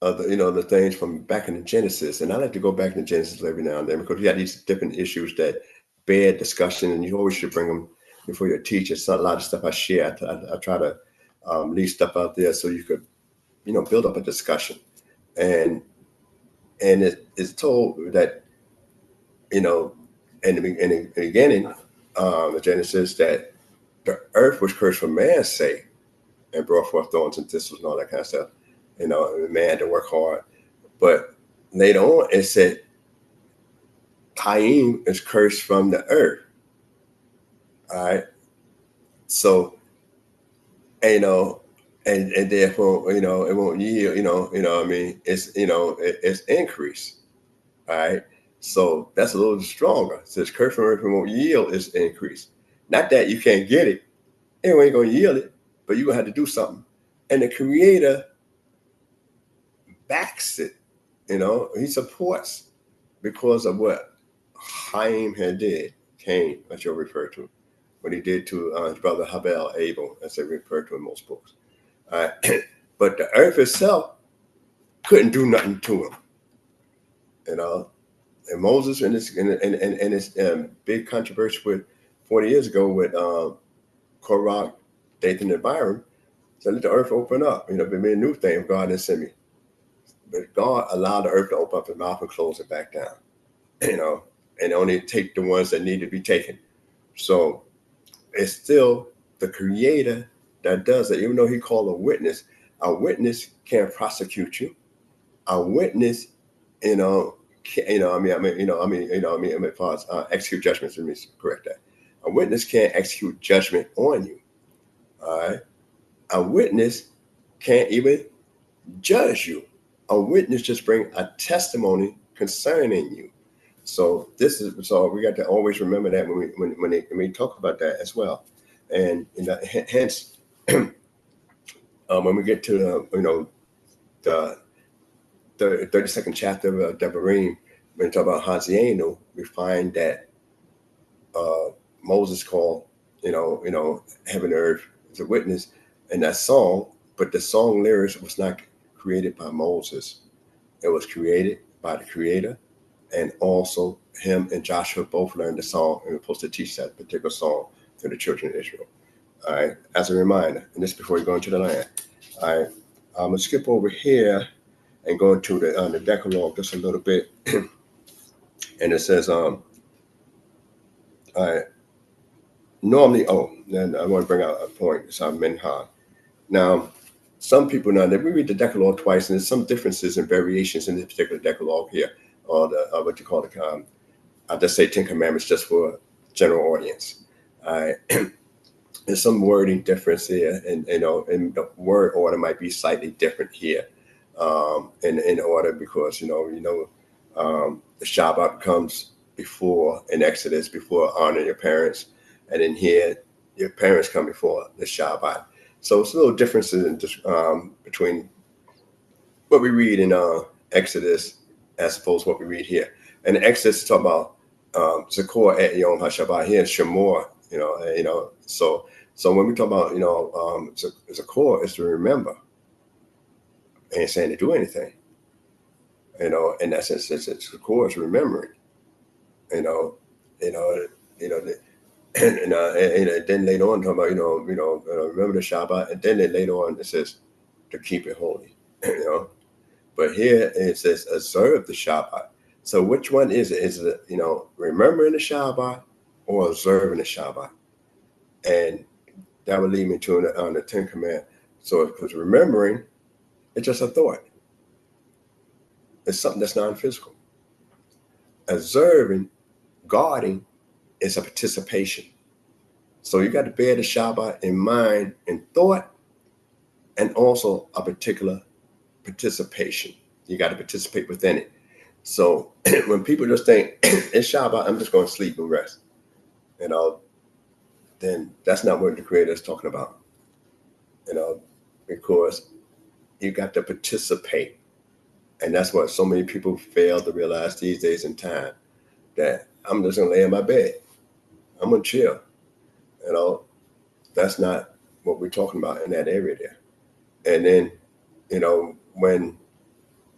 the things from back in the Genesis, and I like to go back to Genesis every now and then, because we have these different issues that bear discussion, and you always should bring them before your teacher. It's not a lot of stuff I share. I try to leave stuff out there so you could build up a discussion. And it's told that in the beginning, the Genesis, that the earth was cursed for man's sake and brought forth thorns and thistles and all that kind of stuff. Man had to work hard. But later on, it said Cain is cursed from the earth. All right. So, and therefore, it won't yield, it's increase. All right. So that's a little stronger. It says curse from earth and won't yield is increase. Not that you can't get it, Anyway, you're going to yield it, but you're going to have to do something. And the Creator backs it. He supports because of what Cain what you'll refer to, what he did to his brother Abel, as they refer to in most books. But the earth itself couldn't do nothing to him. And Moses and his big controversy with 40 years ago with Korah, Dathan, and Abiram, said, let the earth open up. It be a new thing if God didn't send me. But God allowed the earth to open up his mouth and close it back down. And only take the ones that need to be taken. So it's still the Creator that does it. Even though he called a witness can't prosecute you. A witness, execute judgments. Let me correct that. A witness can't execute judgment on you. All right. A witness can't even judge you. A witness just bring a testimony concerning you. So we got to always remember that when we talk about that as well. And hence, when we get to the 32nd chapter of Devarim, when we talk about Hazienu, we find that Moses called heaven and earth as a witness in that song, but the song lyrics was not created by Moses. It was created by the Creator, and also him and Joshua both learned the song and were supposed to teach that particular song to the children of Israel. All right, as a reminder, and this before you go into the land. All right, I'm gonna skip over here and go into the Decalogue just a little bit, and it says, normally, then I want to bring out a point. It's on Minha. Now, some people we read the Decalogue twice, and there's some differences and variations in this particular Decalogue here, or the what you call the I'll just say 10 Commandments just for general audience. There's some wording difference here, and the word order might be slightly different here, in order because the Shabbat comes before in Exodus, before honoring your parents, and in here your parents come before the Shabbat. So it's a little differences in between what we read in Exodus as opposed to what we read here. And Exodus talk about Zakor et Yom HaShabbat. Here Shemor, So when we talk about Zakor, is to remember. Ain't saying to do anything. In that sense, Zakor is remembering. And then later on talk about remember the Shabbat, and then later on it says to keep it holy. But here it says observe the Shabbat. So which one is it? Is it remembering the Shabbat or observing the Shabbat? And that would lead me to the 10 Commandments. So because remembering, it's just a thought. It's something that's non-physical. Observing, guarding, is a participation. So you got to bear the Shabbat in mind and thought, and also a particular participation. You got to participate within it. So when people just think it's Shabbat, I'm just going to sleep and rest, then that's not what the Creator is talking about. Because you got to participate. And that's what so many people fail to realize these days in time, that I'm just going to lay in my bed. I'm going to chill. That's not what we're talking about in that area there. And then, when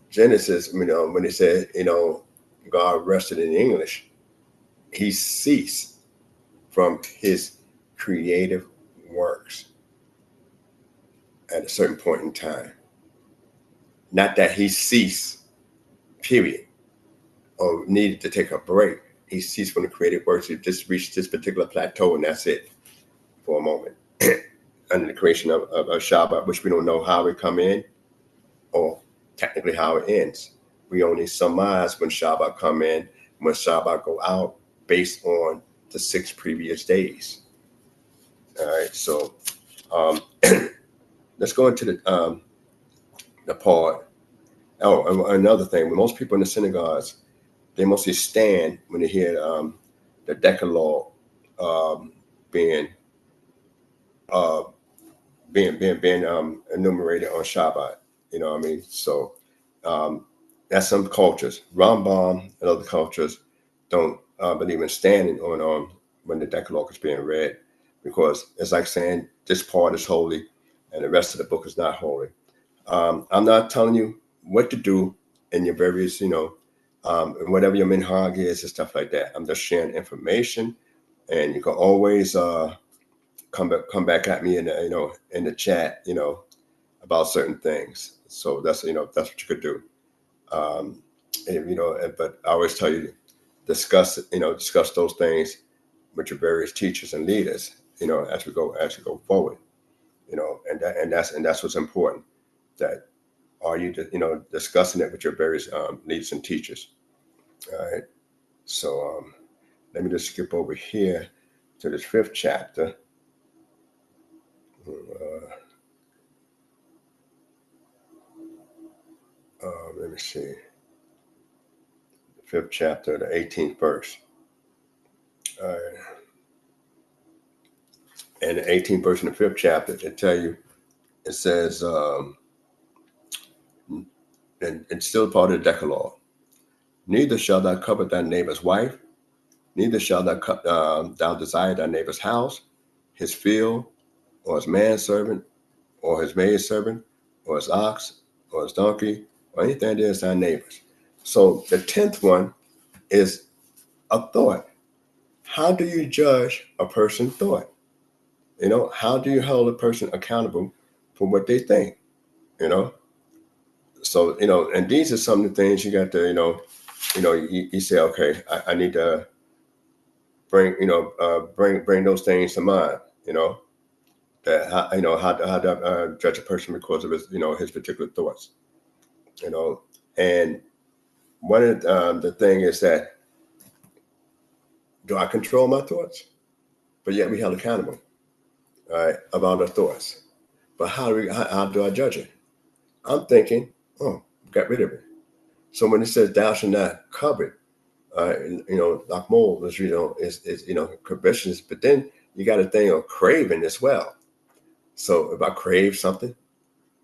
Genesis, when it said, God rested in English, he ceased from his creative works at a certain point in time. Not that he ceased, period, or needed to take a break. He ceased from the creative works. He just reached this particular plateau, and that's it for a moment. Under the creation of Shabbat, which we don't know how it come in or technically how it ends. We only surmise when Shabbat come in, when Shabbat go out, based on the 6 previous days. All right, so let's go into the part. Oh, another thing, when most people in the synagogues, they mostly stand when they hear the Decalogue being being enumerated on Shabbat. You know what I mean? So that's some cultures. Rambam and other cultures don't believe in standing on when the Decalogue is being read, because it's like saying this part is holy and the rest of the book is not holy. I'm not telling you what to do in your various, whatever your minhag is and stuff like that. I'm just sharing information, and you can always come back at me in the chat, about certain things. So that's what you could do. But I always tell you, discuss those things with your various teachers and leaders, as you go forward, and that's what's important. That are you discussing it with your various leaders and teachers. All right. So let me just skip over here to this 5th chapter. Let me see. The 5th chapter, the 18th verse. All right. And the 18th verse in the 5th chapter, it says, and it's still part of the Decalogue. Neither shalt thou covet thy neighbor's wife, neither shalt thou desire thy neighbor's house, his field, or his manservant, or his maidservant, or his ox, or his donkey, or anything that is thy neighbor's. So the 10th one is a thought. How do you judge a person's thought? How do you hold a person accountable for what they think? So, and these are some of the things you got to, you say, okay, I need to bring those things to mind, that how to judge a person because of his, his particular thoughts, and one of the thing is that, do I control my thoughts? But yet we held accountable, all right, about our thoughts. But how do I judge it? I'm thinking, oh, got rid of it. So when it says thou shalt not covet, like mold is prohibitions, but then you got a thing of craving as well. So if I crave something,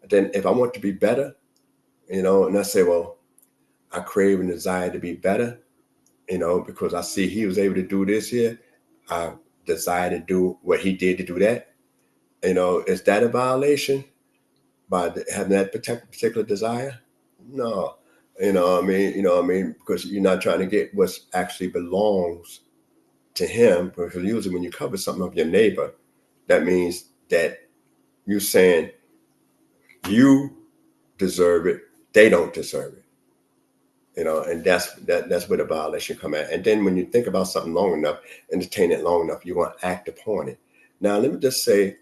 then if I want to be better, and I say, well, I crave and desire to be better, because I see he was able to do this here, I desire to do what he did to do that. Is that a violation by having that particular desire? No. Because you're not trying to get what actually belongs to him. Because usually when you cover something of your neighbor, that means that you're saying you deserve it, they don't deserve it. And that's where the violation come at. And then when you think about something long enough, entertain it long enough, you want to act upon it. Now, let me just say,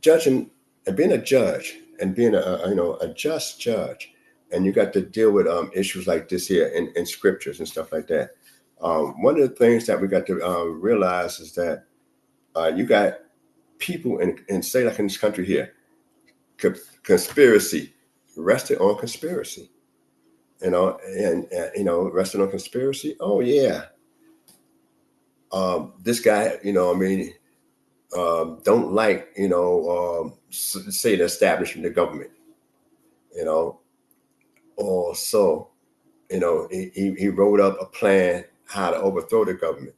judging and being a judge and being a just judge, and you got to deal with issues like this here in scriptures and stuff like that. One of the things that we got to realize is that you got people in say like in this country here, conspiracy, rested on conspiracy, and rested on conspiracy. Oh yeah, this guy, don't like, say the establishment, the government, or so, he wrote up a plan how to overthrow the government.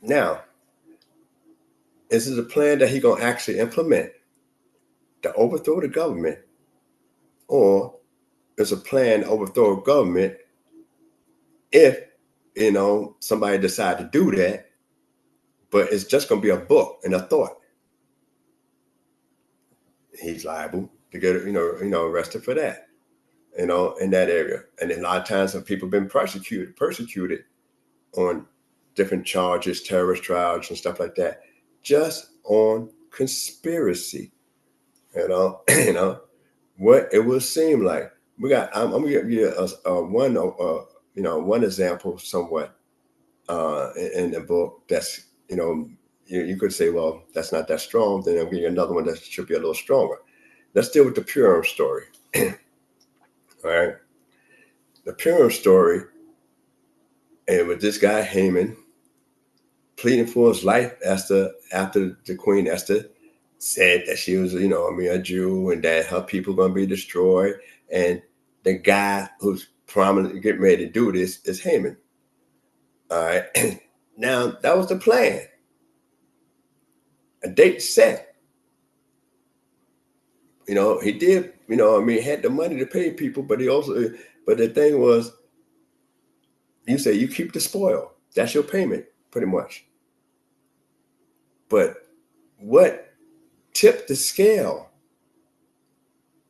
Now, is it a plan that he gonna actually implement to overthrow the government, or is a plan to overthrow a government if somebody decide to do that, but it's just gonna be a book and a thought? He's liable to get arrested for that, in that area. And a lot of times when people have been persecuted on different charges, terrorist trials and stuff like that, just on conspiracy. What it will seem like. I'm gonna give you one example somewhat in the book that's, you could say, well, that's not that strong. Then I'll give you another one that should be a little stronger. Let's deal with the Purim story. All right. The Purim story, and with this guy Haman, pleading for his life after the Queen Esther said that she was, a Jew, and that her people going to be destroyed. And the guy who's prominently getting ready to do this is Haman. All right. Now, that was the plan. A date set. He did, had the money to pay people, but the thing was, you say you keep the spoil. That's your payment, pretty much. But what tipped the scale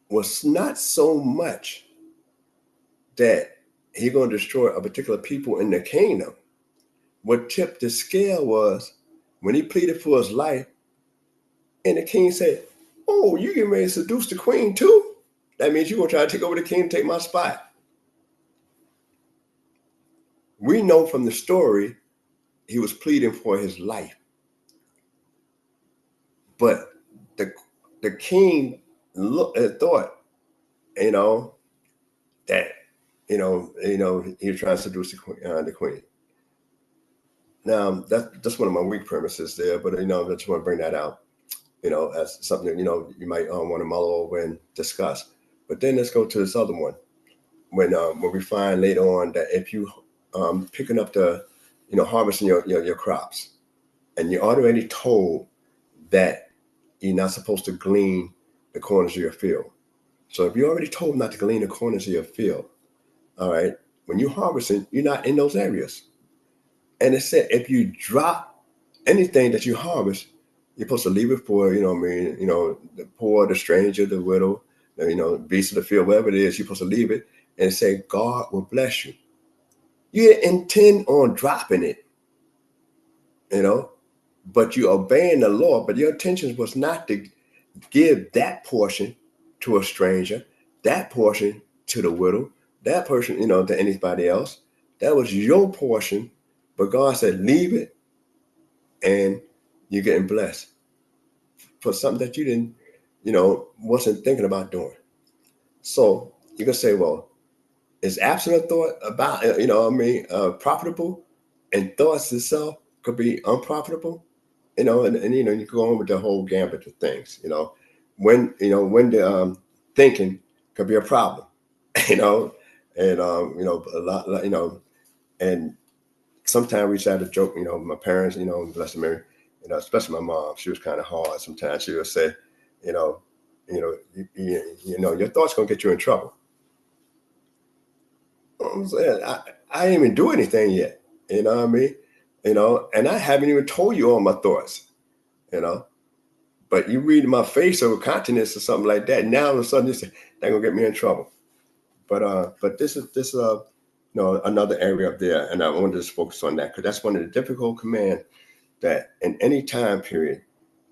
was not so much that he's going to destroy a particular people in the kingdom. What tipped the scale was when he pleaded for his life, and the king said, "Oh, you getting ready to seduce the queen too? That means you're going to try to take over the king and take my spot." We know from the story he was pleading for his life. But the king thought, that, he was trying to seduce the queen. Now, that's one of my weak premises there, but, I just want to bring that out, as something, you might want to mull over and discuss. But then let's go to this other one. When we find later on that if you picking up harvesting your crops, and you're already told that you're not supposed to glean the corners of your field. So if you're already told not to glean the corners of your field, all right, when you're harvesting, you're not in those areas. And it said if you drop anything that you harvest, you're supposed to leave it for, the poor, the stranger, the widow, beast of the field, whatever it is, you're supposed to leave it and say, God will bless you. You didn't intend on dropping it, but you're obeying the law, but your intention was not to give that portion to a stranger, that portion to the widow, that person, to anybody else. That was your portion, but God said, leave it, and you're getting blessed for something that you didn't, wasn't thinking about doing. So you can say, well, is absolute thought about, profitable, and thoughts itself could be unprofitable, and you can go on with the whole gambit of things, when the thinking could be a problem, and a lot, and sometimes we used to have to joke, my parents, bless them, Mary, especially my mom, she was kind of hard. Sometimes she would say, your thoughts gonna get you in trouble. I'm saying, I didn't even do anything yet, you know what I mean? And I haven't even told you all my thoughts, but you read my face or countenance or something like that. Now all of a sudden you say, they're gonna get me in trouble. But this is another area up there, and I wanted to just focus on that because that's one of the difficult commands that in any time period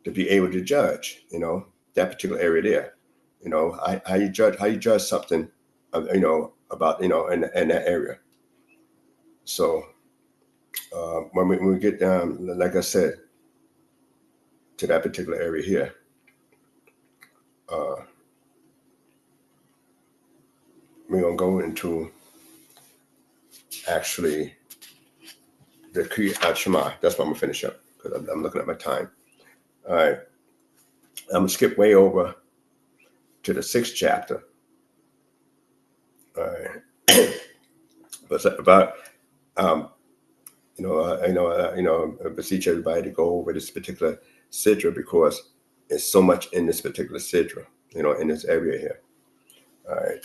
to be able to judge, that particular area there, how you judge something, about, in that area. So when we get down, like I said, to that particular area here, we're gonna go into actually the Shama. That's what I'm gonna finish up because I'm looking at my time. All right, I'm gonna skip way over to the 6th chapter. All right, but about I beseech everybody to go over this particular sidra because there's so much in this particular sidra, in this area here. All right,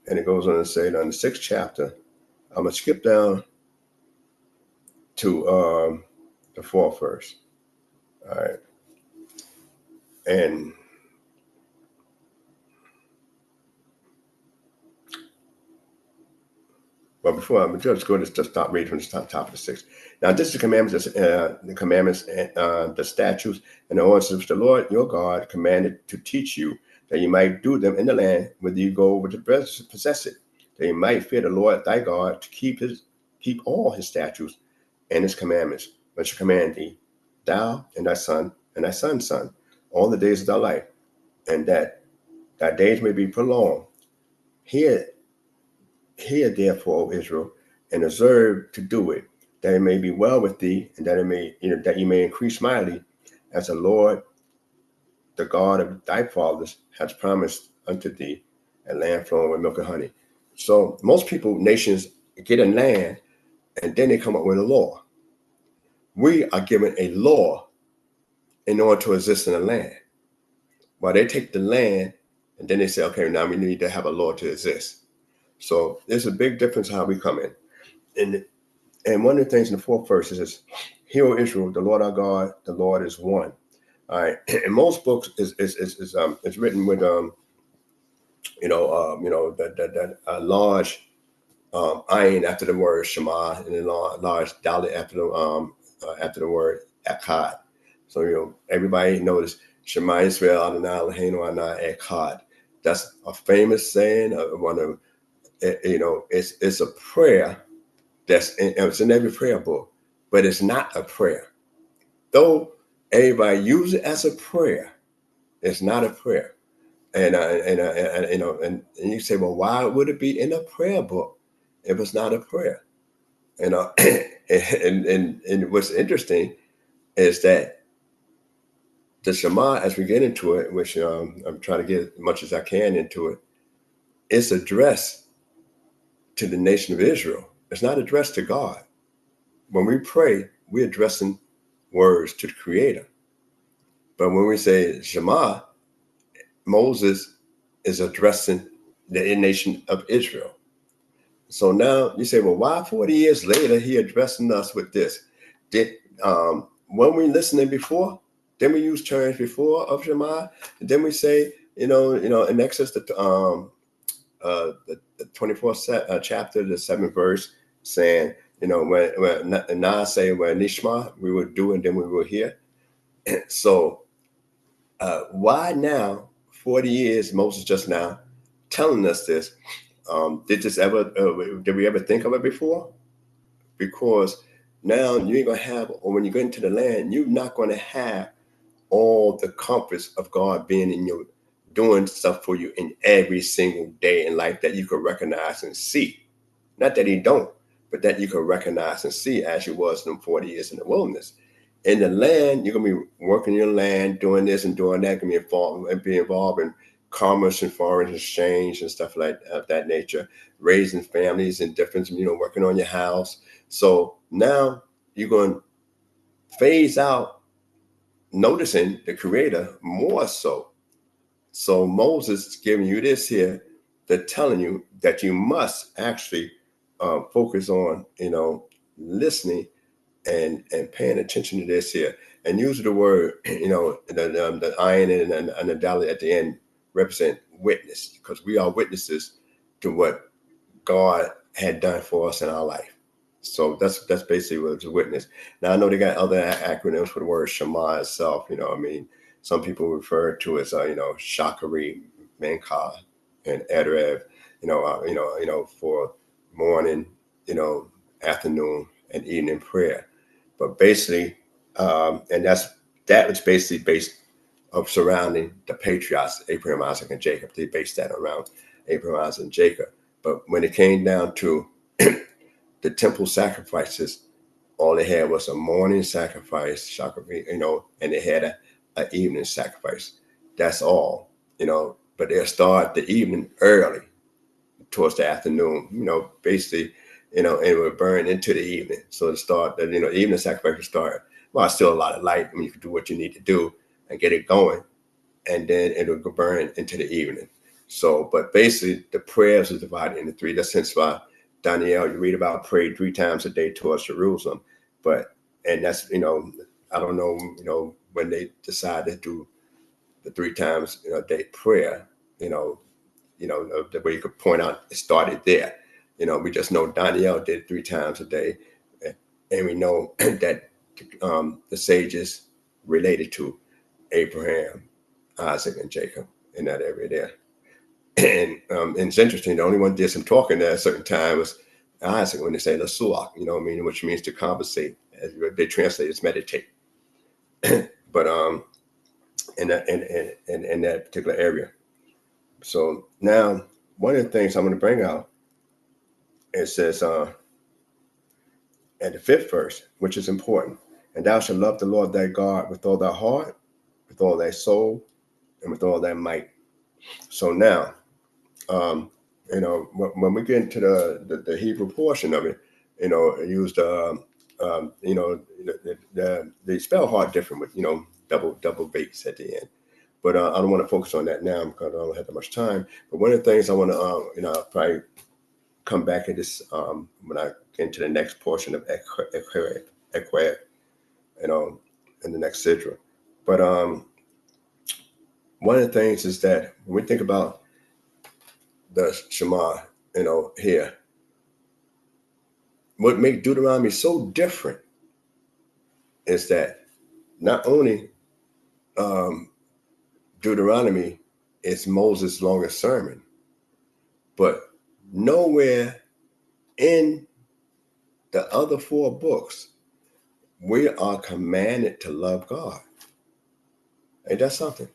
and it goes on to say that in the 6th chapter, I'm gonna skip down to the 4th verse. All right, and well, before I'm just going to just stop reading from the top of the 6th. Now, this is the commandments, the statutes, and the ordinances which the Lord your God commanded to teach you, that you might do them in the land, whether you go over to possess it, that you might fear the Lord thy God, to keep all his statutes and his commandments, which I command thee, thou and thy son and thy son's son, all the days of thy life, and that thy days may be prolonged. Hear therefore, O Israel, and observe to do it, that it may be well with thee, and that it may, that you may increase mightily, as the Lord, the God of thy fathers, has promised unto thee, a land flowing with milk and honey. So most people, nations, get a land, and then they come up with a law. We are given a law in order to exist in the land. While they take the land, and then they say, okay, now we need to have a law to exist. So there's a big difference how we come in. And one of the things in the 4th verse is, "Hear, O Israel, the Lord our God, the Lord is one." All right. In most books is written with that large ayin after the word Shema, and a large dalet after the word Echad. So everybody knows Shema Yisrael Adonai Eloheinu Adonai Echad. That's a famous saying. One of it's a prayer it's in every prayer book, but it's not a prayer. Though everybody use it as a prayer, it's not a prayer. And you say, well, why would it be in a prayer book if it's not a prayer? And what's interesting is that the Shema, as we get into it, which I'm trying to get as much as I can into it, it's addressed to the nation of Israel. It's not addressed to God. When we pray, we're addressing words to the Creator. But when we say Shema, Moses is addressing the nation of Israel. So now you say, well, why 40 years later he addressing us with this? When we listening before, then we use terms before of Shema, and then we say, in Exodus the 24th chapter, the 7th verse, saying, when Nah say, when Nishma, we will do and then we will hear. So why now, 40 years, Moses just now telling us this? Did we ever think of it before? Because now you ain't gonna have, or when you go into the land, you're not gonna have all the comforts of God being in you, doing stuff for you in every single day in life that you could recognize and see. Not that he don't, but that you could recognize and see as you was in them 40 years in the wilderness. In the land, you're gonna be working your land, doing this and doing that, gonna be involved in commerce and foreign exchange and stuff like that nature, raising families and different, working on your house. So now you're going to phase out noticing the Creator more so. So Moses is giving you this here, they're telling you that you must actually focus on, listening and paying attention to this here, and use the word, the iron and the dalet at the end represent witness, because we are witnesses to what God had done for us in our life. So that's basically what it's a witness. Now I know they got other acronyms for the word Shema itself. Some people refer to it as Shakari, Menka, and Erev. For morning, afternoon, and evening prayer. But basically, and that was basically based of surrounding the patriarchs, Abraham, Isaac, and Jacob. They based that around Abraham, Isaac, and Jacob. But when it came down to the temple sacrifices, all they had was a morning sacrifice, and they had an evening sacrifice. That's all, but they'll start the evening early towards the afternoon, basically, and it would burn into the evening. So to start, evening sacrifice would start, well, still a lot of light. You can do what you need to do and get it going, and then it would burn into the evening. So, but basically the prayers are divided into 3. That's hence why Daniel, you read about prayed 3 times a day towards Jerusalem. And that's, I don't know, when they decided to do the 3 times a day prayer, the way you could point out it started there. We just know Daniel did 3 times a day, and we know that the sages related to Abraham, Isaac, and Jacob in that area there. And it's interesting, the only one did some talking there at a certain time was Isaac, when they say Lasuach, which means to conversate. As they translate as meditate. But in that particular area. So now one of the things I'm going to bring out, it says And the 5th verse, which is important. And thou shalt love the Lord thy God with all thy heart, with all thy soul, and with all thy might. So now, when we get into the Hebrew portion of it, it used, they spell heart different with, double bass at the end. But I don't want to focus on that now because I don't have that much time. But one of the things I want to, I'll probably come back at this when I get into the next portion of Equer, in the next Sidra. But one of the things is that when we think about the Shema, here, what makes Deuteronomy so different is that not only Deuteronomy is Moses' longest sermon, but nowhere in the other 4 books we are commanded to love God. Ain't that something?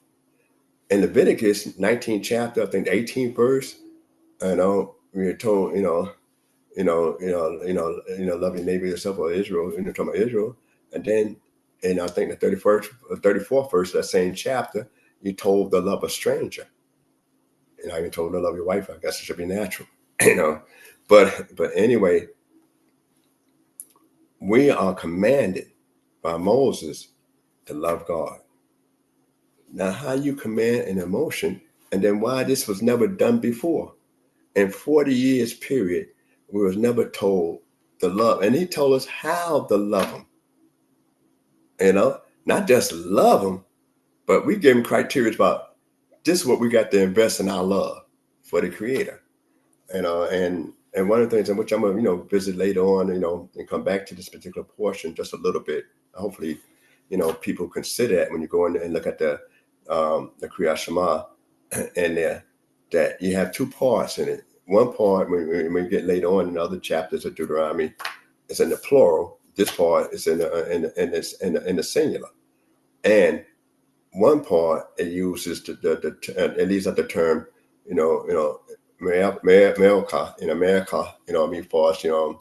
In Leviticus 19th chapter, I think the 18th verse, we are told, love your neighbor yourself, or Israel, talking about Israel. And then in I think the 34th verse of that same chapter, you told to love a stranger. And I even told to love your wife. I guess it should be natural, But anyway, we are commanded by Moses to love God. Now, how you command an emotion, and then why this was never done before. In 40 years period, we was never told to love. And he told us how to love him. Not just love him, but we give him criteria about this is what we got to invest in our love for the Creator. And one of the things in which I'm gonna, visit later on, and come back to this particular portion just a little bit. Hopefully, people consider that when you go in there and look at the Kriyat Shema in there, that you have 2 parts in it. One part, when you get later on in other chapters of Deuteronomy, is in the plural. This part is in the singular. And one part it uses it leaves out the term, America, for us, your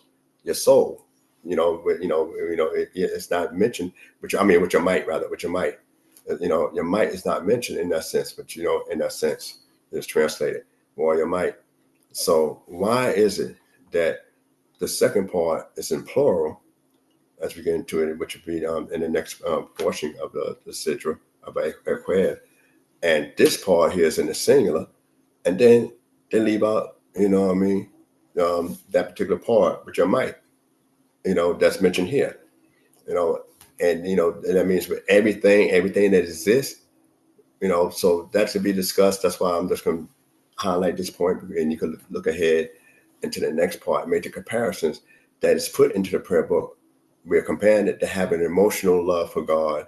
soul, it's not mentioned, with your might, your might is not mentioned in that sense, but in that sense, it's translated, or your might. So why is it that the second part is in plural, as we get into it, which will be in the next portion of the Sidra of Equer, and this part here is in the singular, and then they leave out, that particular part, which your might, that's mentioned here, and that means with everything that exists, so that should be discussed. That's why I'm just going to highlight this point, and you can look ahead into the next part, make the comparisons that is put into the prayer book. We're commanded to have an emotional love for God,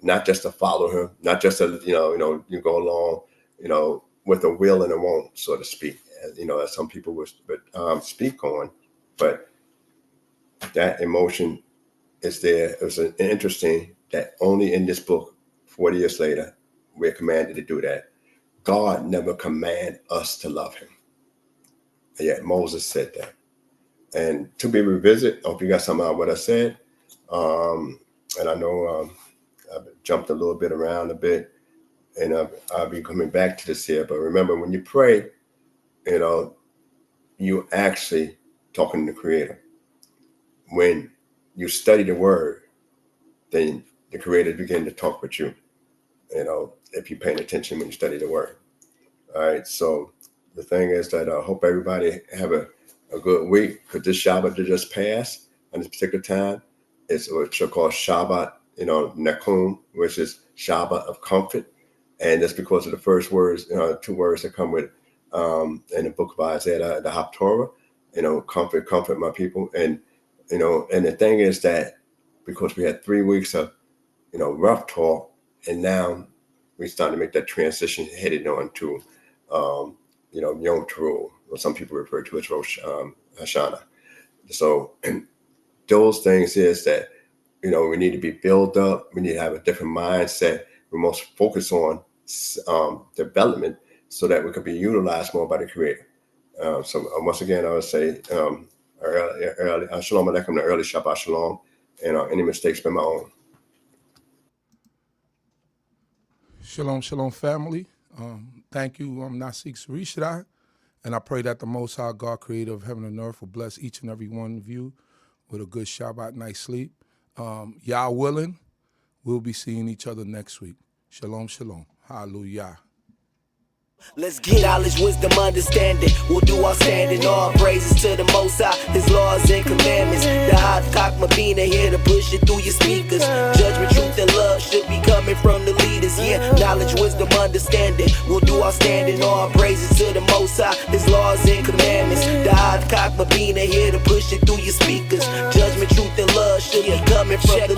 not just to follow him, not just to, you go along, with a will and a won't, so to speak, as some people would speak on. But that emotion is there. It was interesting that only in this book, 40 years later, we're commanded to do that. God never commanded us to love him. And yet Moses said that. And to be revisited, I hope you got something out of what I said. And I know I've jumped a little bit around a bit, and I'll be coming back to this here. But remember, when you pray, you actually talking to the Creator. When you study the Word, then the Creator begin to talk with you. If you're paying attention when you study the Word. All right. So the thing is that I hope everybody have a good week, because this Shabbat that just passed on this particular time is what you call Shabbat, Nakum, which is Shabbat of comfort. And that's because of the first words, 2 words that come with in the book of Isaiah, the Torah, comfort my people. And, and the thing is that because we had 3 weeks of, rough talk, and now we starting to make that transition headed on to, Yom Teruah, or some people refer to as Rosh Hashanah. So those things is that, we need to be built up. We need to have a different mindset. We must focus on development so that we can be utilized more by the Creator. So once again, I would say early. Shalom Aleichem, the early Shabbat Shalom. And any mistakes been my own. Shalom, shalom, family. Thank you, Nasik Zurishaddai. And I pray that the Most High God, creator of heaven and earth, will bless each and every one of you with a good Shabbat night's sleep. Yah willing, we'll be seeing each other next week. Shalom, shalom. Hallelujah. Let's get knowledge, wisdom, understanding. We'll do our standing. All praises to the Most High, His laws and commandments. The hot CHOKMAH BINAH here to push it through your speakers. Judgment, truth, and love should be coming from the leaders. Yeah, knowledge, wisdom, understanding. We'll do our standing. All praises to the Most High, His laws and commandments. The hot CHOKMAH BINAH here to push it through your speakers. Judgment, truth, and love should be coming from the